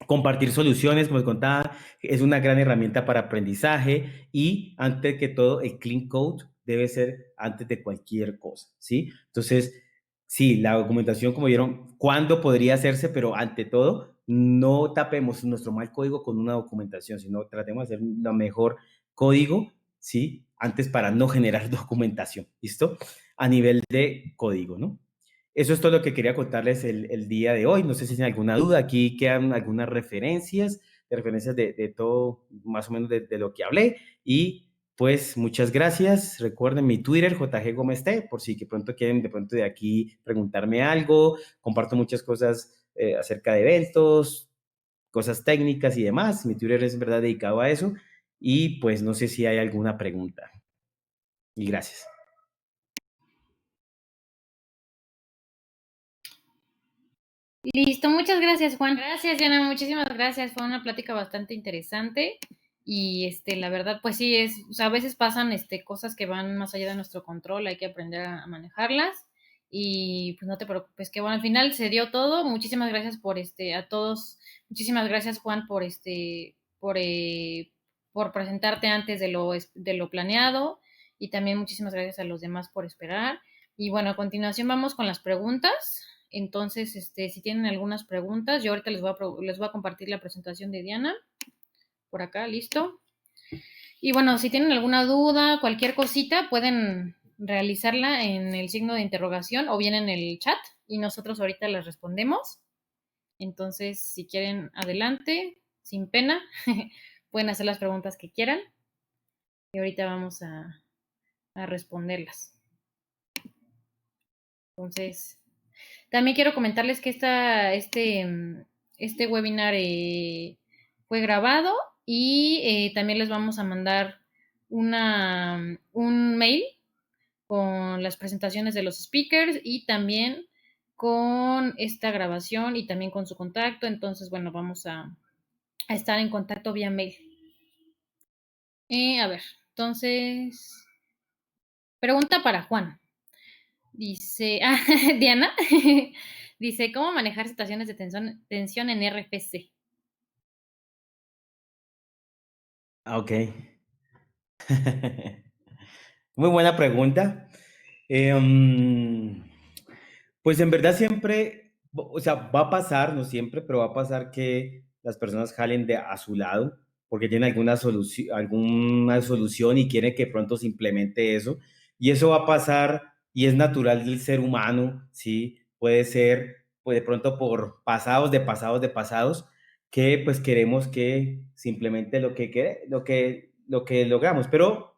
Compartir soluciones, como les contaba, es una gran herramienta para aprendizaje y antes que todo, el clean code debe ser antes de cualquier cosa, ¿sí? Entonces, sí, la documentación, como vieron, ¿cuándo podría hacerse? Pero ante todo, no tapemos nuestro mal código con una documentación, sino tratemos de hacer lo mejor código, ¿sí? Antes para no generar documentación, ¿listo? A nivel de código, ¿no? Eso es todo lo que quería contarles el día de hoy. No sé si tienen alguna duda. Aquí quedan algunas referencias de todo, más o menos de lo que hablé. Y pues muchas gracias. Recuerden mi Twitter, JG Gómez T, por si que pronto quieren de pronto de aquí preguntarme algo. Comparto muchas cosas acerca de eventos, cosas técnicas y demás. Mi Twitter es en verdad dedicado a eso. Y pues no sé si hay alguna pregunta. Y gracias. Listo, muchas gracias, Juan. Gracias, Diana, muchísimas gracias. Fue una plática bastante interesante y la verdad, pues sí, o sea, a veces pasan cosas que van más allá de nuestro control, hay que aprender a manejarlas y pues no te preocupes, que bueno, al final se dio todo. Muchísimas gracias por a todos. Muchísimas gracias, Juan, por presentarte antes de lo planeado y también muchísimas gracias a los demás por esperar. Y bueno, a continuación vamos con las preguntas. Entonces, si tienen algunas preguntas, yo ahorita les voy a compartir la presentación de Diana. Por acá, listo. Y bueno, si tienen alguna duda, cualquier cosita, pueden realizarla en el signo de interrogación o bien en el chat y nosotros ahorita les respondemos. Entonces, si quieren, adelante, sin pena, pueden hacer las preguntas que quieran y ahorita vamos a responderlas. Entonces, también quiero comentarles que este webinar fue grabado y también les vamos a mandar un mail con las presentaciones de los speakers y también con esta grabación y también con su contacto. Entonces, bueno, vamos a estar en contacto vía mail. A ver, entonces, pregunta para Juan. Dice, Diana, dice, ¿cómo manejar situaciones de tensión en RFC? Ok. Muy buena pregunta. Pues en verdad siempre, o sea, va a pasar, no siempre, pero va a pasar que las personas jalen a su lado porque tienen alguna solución y quieren que pronto se implemente eso. Y eso va a pasar y es natural del ser humano, ¿sí? Puede ser, pues de pronto por pasados, que pues queremos que se implemente lo que logramos. Pero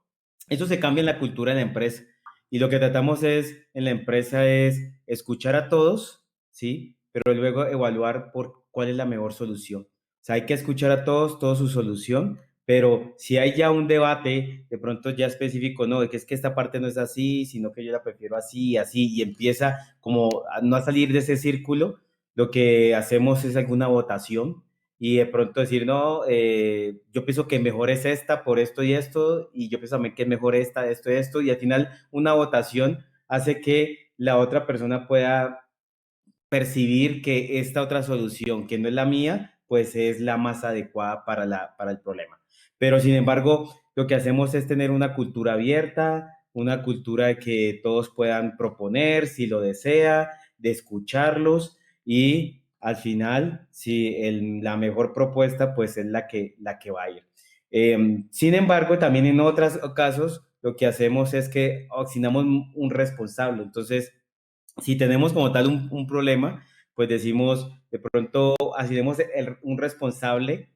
eso se cambia en la cultura de la empresa. Y lo que tratamos en la empresa es escuchar a todos, ¿sí? Pero luego evaluar por cuál es la mejor solución. O sea, hay que escuchar a todos su solución, pero si hay ya un debate, de pronto ya específico, no, de que es que esta parte no es así, sino que yo la prefiero así, así, y empieza como a no salir de ese círculo, lo que hacemos es alguna votación y de pronto decir, no, yo pienso que mejor es esta por esto y esto, y yo pienso también que es mejor esta, esto y esto, y al final una votación hace que la otra persona pueda percibir que esta otra solución, que no es la mía, pues es la más adecuada para el problema. Pero sin embargo, lo que hacemos es tener una cultura abierta, una cultura de que todos puedan proponer si lo desea, de escucharlos y al final, si la mejor propuesta, pues es la que va a ir. Sin embargo, también en otros casos, lo que hacemos es que asignamos un responsable. Entonces, si tenemos como tal un problema, pues decimos, de pronto, asignemos un responsable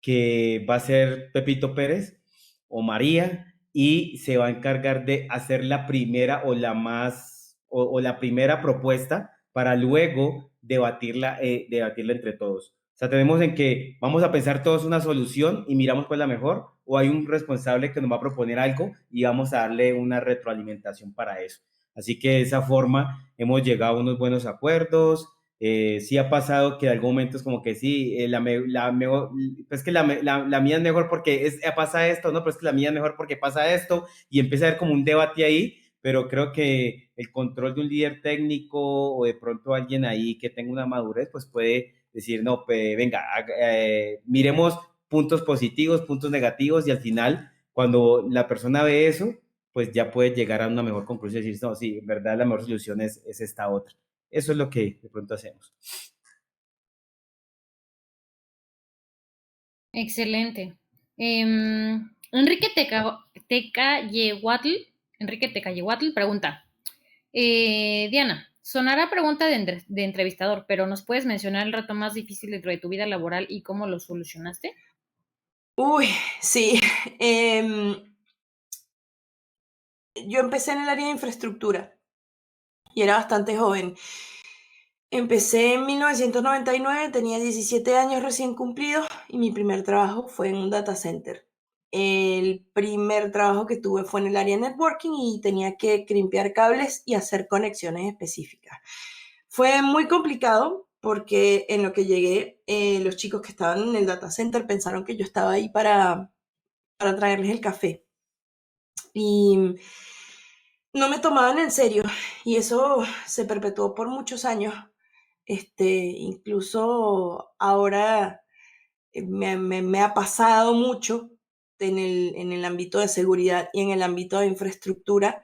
que va a ser Pepito Pérez o María y se va a encargar de hacer la primera o la más, o la primera propuesta para luego debatirla entre todos. O sea, tenemos en que vamos a pensar todos una solución y miramos cuál es la mejor, o hay un responsable que nos va a proponer algo y vamos a darle una retroalimentación para eso. Así que de esa forma hemos llegado a unos buenos acuerdos. Sí ha pasado que en algún momento es como que sí, pues que la mía es mejor porque pasa esto, ¿no? Pero es que la mía es mejor porque pasa esto y empieza a haber como un debate ahí, pero creo que el control de un líder técnico o de pronto alguien ahí que tenga una madurez, pues puede decir, no, pues venga, miremos puntos positivos, puntos negativos y al final, cuando la persona ve eso, pues ya puedes llegar a una mejor conclusión y decir, no, sí, en verdad la mejor solución es esta otra. Eso es lo que de pronto hacemos. Excelente. Enrique Tecayehuatl, Enrique Tecayehuatl pregunta, Diana, sonará pregunta de entrevistador, pero ¿nos puedes mencionar el reto más difícil dentro de tu vida laboral y cómo lo solucionaste? Uy, sí. Yo empecé en el área de infraestructura y era bastante joven. Empecé en 1999, tenía 17 años recién cumplidos y mi primer trabajo fue en un data center. El primer trabajo que tuve fue en el área de networking y tenía que crimpear cables y hacer conexiones específicas. Fue muy complicado porque en lo que llegué, los chicos que estaban en el data center pensaron que yo estaba ahí para traerles el café. Y no me tomaban en serio y eso se perpetuó por muchos años. Incluso ahora me ha pasado mucho en el ámbito de seguridad y en el ámbito de infraestructura,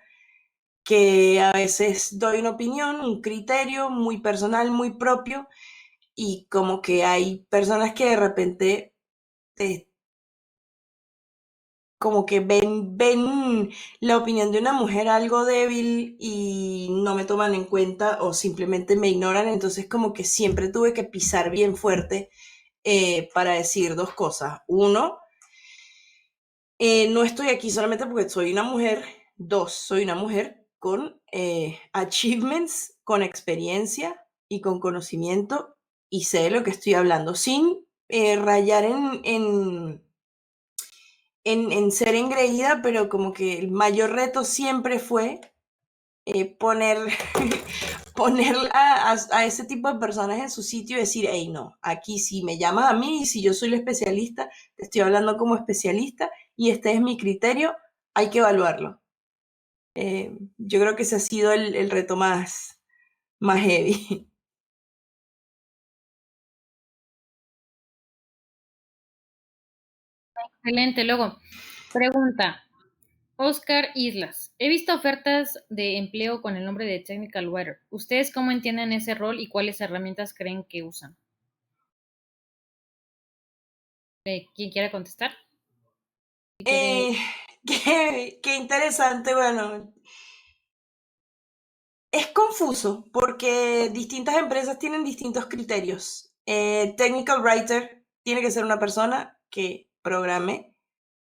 que a veces doy una opinión, un criterio muy personal, muy propio, y como que hay personas que de repente eh, como que ven la opinión de una mujer algo débil y no me toman en cuenta o simplemente me ignoran, entonces como que siempre tuve que pisar bien fuerte para decir dos cosas. Uno, no estoy aquí solamente porque soy una mujer. Dos, soy una mujer con achievements, con experiencia y con conocimiento y sé de lo que estoy hablando, sin rayar en ser engreída, pero como que el mayor reto siempre fue poner, poner a ese tipo de personas en su sitio y decir, hey, no, aquí si me llamas a mí y si yo soy la especialista, te estoy hablando como especialista y este es mi criterio, hay que evaluarlo. Yo creo que ese ha sido el reto más heavy. Excelente. Luego, pregunta, Oscar Islas. He visto ofertas de empleo con el nombre de Technical Writer. ¿Ustedes cómo entienden ese rol y cuáles herramientas creen que usan? ¿Quién quiere contestar? Qué interesante, bueno, es confuso porque distintas empresas tienen distintos criterios. Technical Writer tiene que ser una persona que programe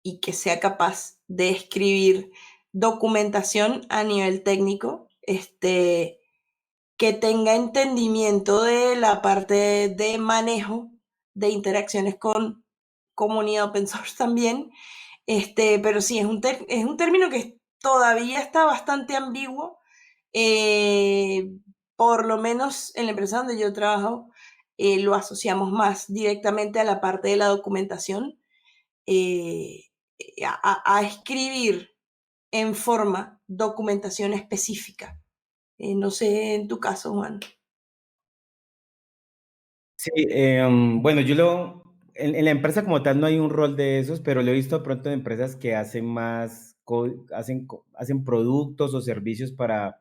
y que sea capaz de escribir documentación a nivel técnico, que tenga entendimiento de la parte de manejo de interacciones con comunidad open source también, pero sí, es un término que todavía está bastante ambiguo, eh, por lo menos en la empresa donde yo trabajo, lo asociamos más directamente a la parte de la documentación, eh, a escribir en forma documentación específica. No sé en tu caso, Juan. Sí, bueno, en la empresa como tal no hay un rol de esos, pero lo he visto de pronto en empresas que hacen hacen productos o servicios para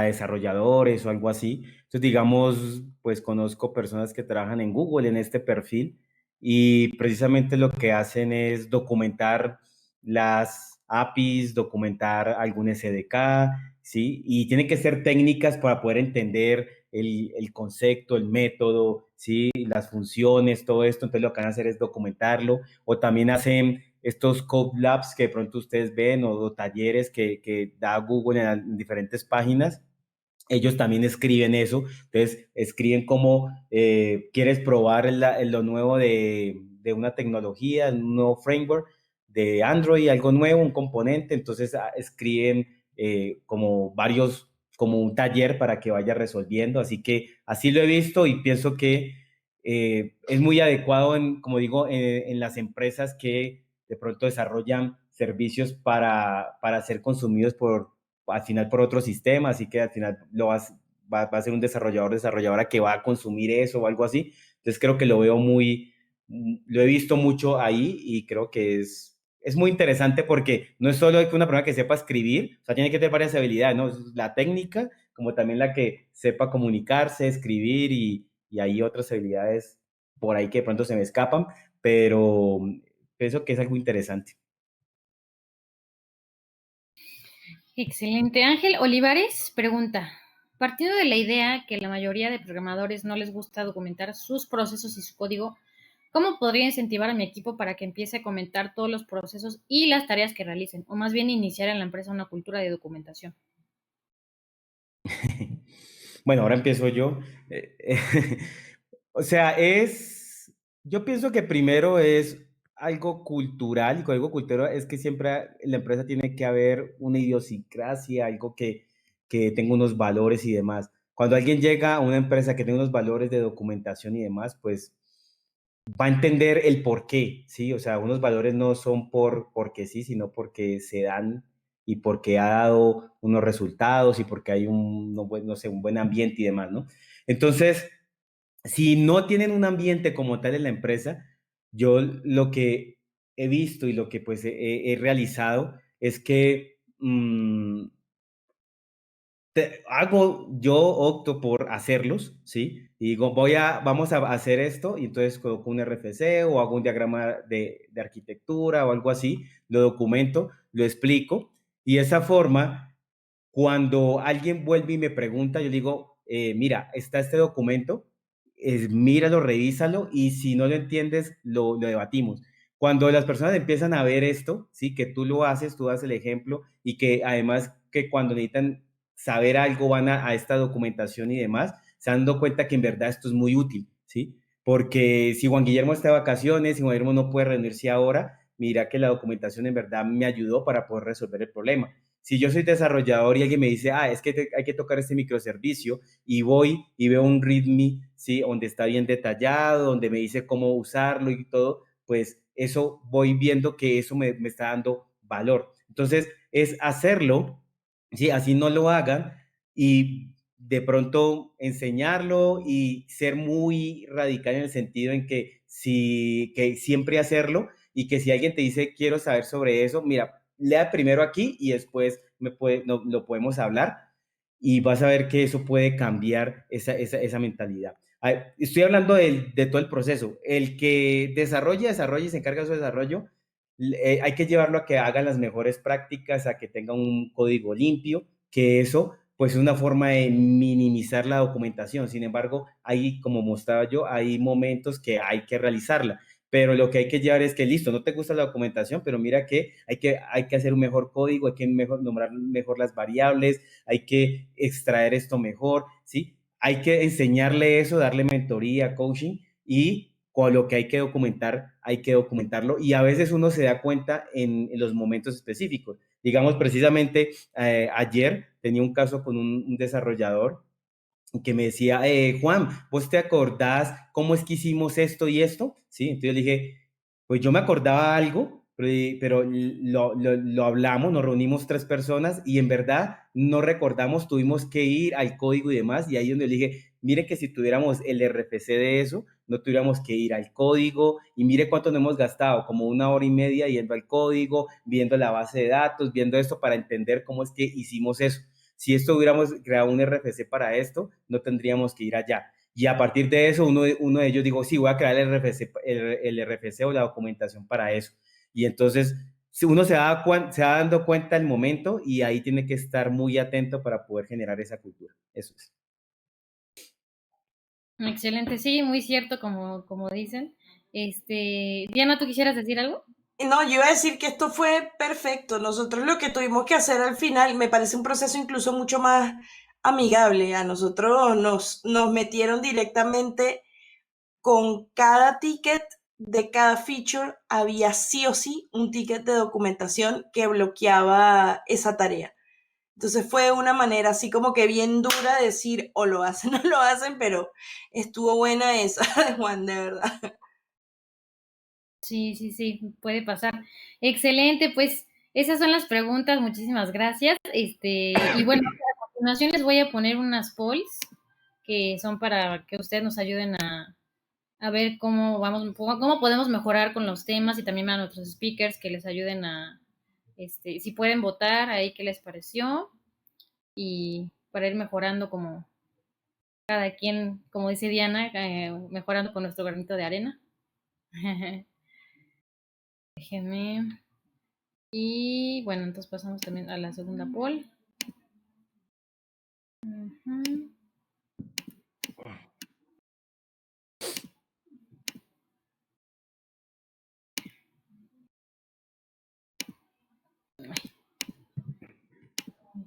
desarrolladores o algo así. Entonces, digamos, pues conozco personas que trabajan en Google en este perfil y precisamente lo que hacen es documentar las APIs, documentar algún SDK, ¿sí? Y tienen que ser técnicas para poder entender el concepto, el método, ¿sí? Las funciones, todo esto. Entonces, lo que van a hacer es documentarlo. O también hacen estos Code Labs que de pronto ustedes ven o talleres que da Google en diferentes páginas. Ellos también escriben eso, entonces escriben cómo quieres probar lo nuevo de una tecnología, un nuevo framework de Android, algo nuevo, un componente, entonces escriben como un taller para que vaya resolviendo, así que así lo he visto y pienso que es muy adecuado, como digo, en las empresas que de pronto desarrollan servicios para ser consumidos al final por otro sistema, así que al final va a ser un desarrolladora que va a consumir eso o algo así. Entonces creo que lo he visto mucho ahí y creo que es muy interesante porque no es solo que una persona que sepa escribir, o sea, tiene que tener varias habilidades, ¿no? La técnica, como también la que sepa comunicarse, escribir y hay otras habilidades por ahí que de pronto se me escapan, pero pienso que es algo interesante. Excelente. Ángel Olivares pregunta, partiendo de la idea que la mayoría de programadores no les gusta documentar sus procesos y su código, ¿cómo podría incentivar a mi equipo para que empiece a comentar todos los procesos y las tareas que realicen? O más bien iniciar en la empresa una cultura de documentación. Bueno, ahora empiezo yo. O sea, yo pienso que primero es algo cultural, y con algo cultural es que siempre en la empresa tiene que haber una idiosincrasia, algo que tenga unos valores y demás. Cuando alguien llega a una empresa que tiene unos valores de documentación y demás, pues va a entender el por qué, ¿sí? O sea, unos valores no son porque sí, sino porque se dan y porque ha dado unos resultados y porque hay no sé, un buen ambiente y demás, ¿no? Entonces, si no tienen un ambiente como tal en la empresa, yo lo que he visto y lo que pues he realizado es que yo opto por hacerlos, ¿sí? Y digo, vamos a hacer esto, y entonces coloco un RFC o hago un diagrama de arquitectura o algo así, lo documento, lo explico, y de esa forma, cuando alguien vuelve y me pregunta, yo digo, mira, está este documento, míralo, revísalo, y si no lo entiendes, lo debatimos. Cuando las personas empiezan a ver esto, ¿sí? Que tú lo haces, tú das el ejemplo, y que además que cuando necesitan saber algo van a esta documentación y demás, se han dado cuenta que en verdad esto es muy útil, ¿sí? Porque si Juan Guillermo está de vacaciones, si Juan Guillermo no puede reunirse ahora, mira que la documentación en verdad me ayudó para poder resolver el problema. Si yo soy desarrollador y alguien me dice, es que hay que tocar este microservicio y voy y veo un README, ¿sí? Donde está bien detallado, donde me dice cómo usarlo y todo, pues eso voy viendo que eso me está dando valor. Entonces, es hacerlo, ¿sí? Así no lo hagan y de pronto enseñarlo y ser muy radical en el sentido en que siempre hacerlo y que si alguien te dice quiero saber sobre eso, mira, lea primero aquí y después lo podemos hablar y vas a ver que eso puede cambiar esa mentalidad. Estoy hablando de todo el proceso. El que desarrolla y se encarga de su desarrollo, hay que llevarlo a que haga las mejores prácticas, a que tenga un código limpio, que eso pues es una forma de minimizar la documentación. Sin embargo, hay, como mostraba yo, hay momentos que hay que realizarla. Pero lo que hay que llevar es que, listo, no te gusta la documentación, pero mira que hay que hacer un mejor código, hay que nombrar mejor las variables, hay que extraer esto mejor, ¿sí? Hay que enseñarle eso, darle mentoría, coaching y con lo que hay que documentarlo y a veces uno se da cuenta en los momentos específicos. Digamos, precisamente ayer tenía un caso con un desarrollador que me decía, Juan, ¿vos te acordás cómo es que hicimos esto y esto? Sí, entonces yo le dije, pues yo me acordaba algo, pero lo hablamos, nos reunimos 3 personas y en verdad no recordamos, tuvimos que ir al código y demás, y ahí donde le dije, mire que si tuviéramos el RFC de eso, no tuviéramos que ir al código, y mire cuánto nos hemos gastado, como 1 hora y media yendo al código, viendo la base de datos, viendo esto para entender cómo es que hicimos eso. Si esto hubiéramos creado un RFC para esto, no tendríamos que ir allá. Y a partir de eso, uno de ellos dijo, sí, voy a crear el RFC o la documentación para eso. Y entonces si uno se va dando cuenta del momento y ahí tiene que estar muy atento para poder generar esa cultura. Eso es. Excelente, sí, muy cierto como dicen. Diana, ¿tú quisieras decir algo? No, yo iba a decir que esto fue perfecto. Nosotros lo que tuvimos que hacer al final me parece un proceso incluso mucho más amigable. A nosotros nos metieron directamente con cada ticket de cada feature. Había sí o sí un ticket de documentación que bloqueaba esa tarea. Entonces fue una manera así como que bien dura de decir o lo hacen o lo hacen, pero estuvo buena esa de Juan, de verdad. Sí, sí, sí, puede pasar. Excelente, pues esas son las preguntas, muchísimas gracias. Y bueno, a continuación les voy a poner unas polls que son para que ustedes nos ayuden a ver cómo podemos mejorar con los temas y también a nuestros speakers que les ayuden si pueden votar ahí qué les pareció y para ir mejorando como cada quien, como dice Diana, mejorando con nuestro granito de arena. Déjenme. Y bueno, entonces pasamos también a la segunda poll. Uh-huh.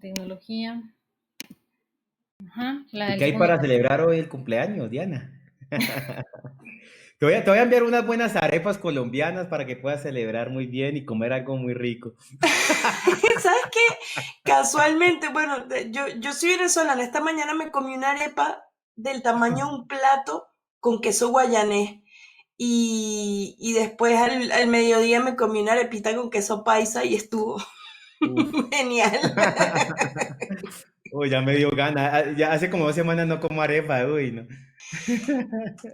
Tecnología. Ajá, ¿Y qué hay para celebrar hoy el cumpleaños, Diana? Te voy a enviar unas buenas arepas colombianas para que puedas celebrar muy bien y comer algo muy rico. ¿Sabes qué? Casualmente, bueno, yo soy venezolana. Esta mañana me comí una arepa del tamaño de un plato con queso guayanés. Y después al mediodía me comí una arepita con queso paisa y estuvo genial. Uy, ya me dio gana. Ya hace como 2 semanas no como arepa, uy, no.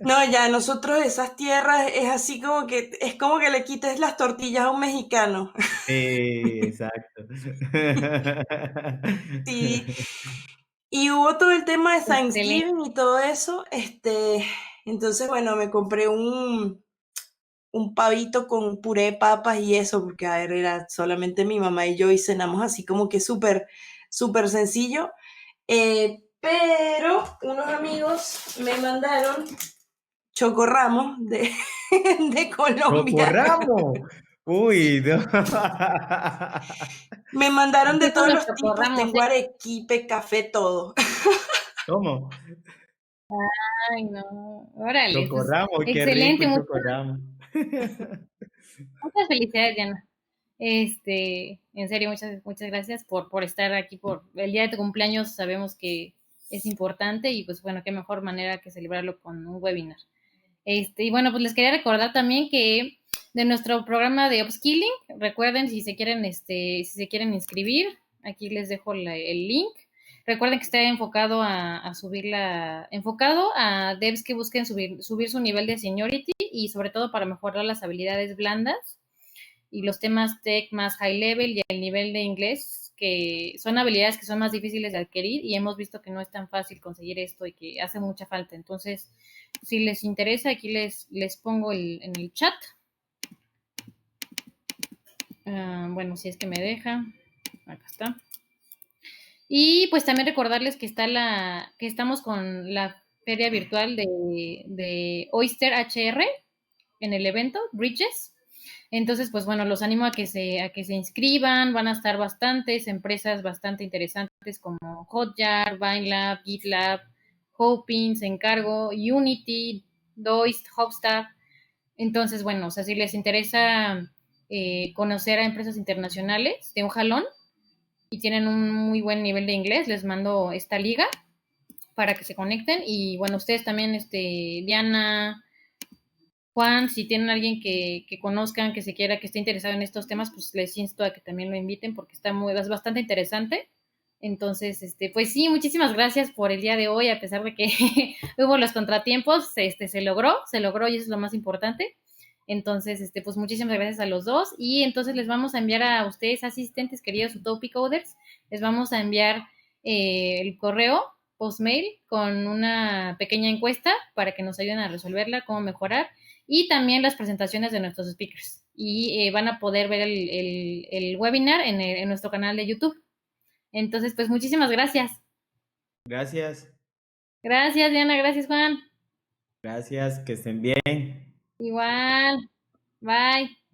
No, ya nosotros esas tierras es así como que es como que le quites las tortillas a un mexicano. Sí, exacto. Sí. Y hubo todo el tema de Excelente. Thanksgiving y todo eso. Entonces, bueno, me compré un pavito con puré de papas y eso, porque a ver, era solamente mi mamá y yo y cenamos así como que súper, súper sencillo. Pero unos amigos me mandaron chocorramos de Colombia. ¡Chocorramo! Uy, no. Me mandaron de ¿Qué son todos los los tipos, chocorramos? tengo arequipe, café, todo. ¿Cómo? Ay, no. Órale, pues Chocorramo, qué rico excelente. el chocorramo. Muchas felicidades, Diana. En serio, muchas gracias por estar aquí por el día de tu cumpleaños. Sabemos que es importante y pues bueno, qué mejor manera que celebrarlo con un webinar. Y bueno, pues les quería recordar también que de nuestro programa de upskilling, recuerden si se quieren inscribir, aquí les dejo el link. Recuerden que está enfocado enfocado a devs que busquen subir su nivel de seniority y sobre todo para mejorar las habilidades blandas y los temas tech más high level y el nivel de inglés, que son habilidades que son más difíciles de adquirir y hemos visto que no es tan fácil conseguir esto y que hace mucha falta. Entonces, si les interesa, aquí les pongo en el chat. Bueno, si es que me deja. Acá está. Y pues también recordarles que que estamos con la feria virtual de Oyster HR en el evento Bridges. Entonces, pues bueno, los animo a que se inscriban. Van a estar bastantes empresas bastante interesantes como Hotjar, VineLab, GitLab, Hopins, Encargo, Unity, Doist, Hubstaff. Entonces, bueno, o sea, si les interesa conocer a empresas internacionales de un jalón y tienen un muy buen nivel de inglés, les mando esta liga para que se conecten. Y bueno, ustedes también, Diana, Juan, si tienen alguien que conozcan, que se quiera, que esté interesado en estos temas, pues les insto a que también lo inviten porque es bastante interesante. Entonces, pues sí, muchísimas gracias por el día de hoy, a pesar de que hubo los contratiempos, se logró y eso es lo más importante. Entonces, pues muchísimas gracias a los dos y entonces les vamos a enviar a ustedes, asistentes queridos Utopia Coders, les vamos a enviar el correo postmail con una pequeña encuesta para que nos ayuden a resolverla, cómo mejorar y también las presentaciones de nuestros speakers y van a poder ver el webinar en nuestro canal de YouTube. Entonces, pues muchísimas gracias. Gracias. Gracias, Diana. Gracias, Juan. Gracias. Que estén bien. Igual. Bye.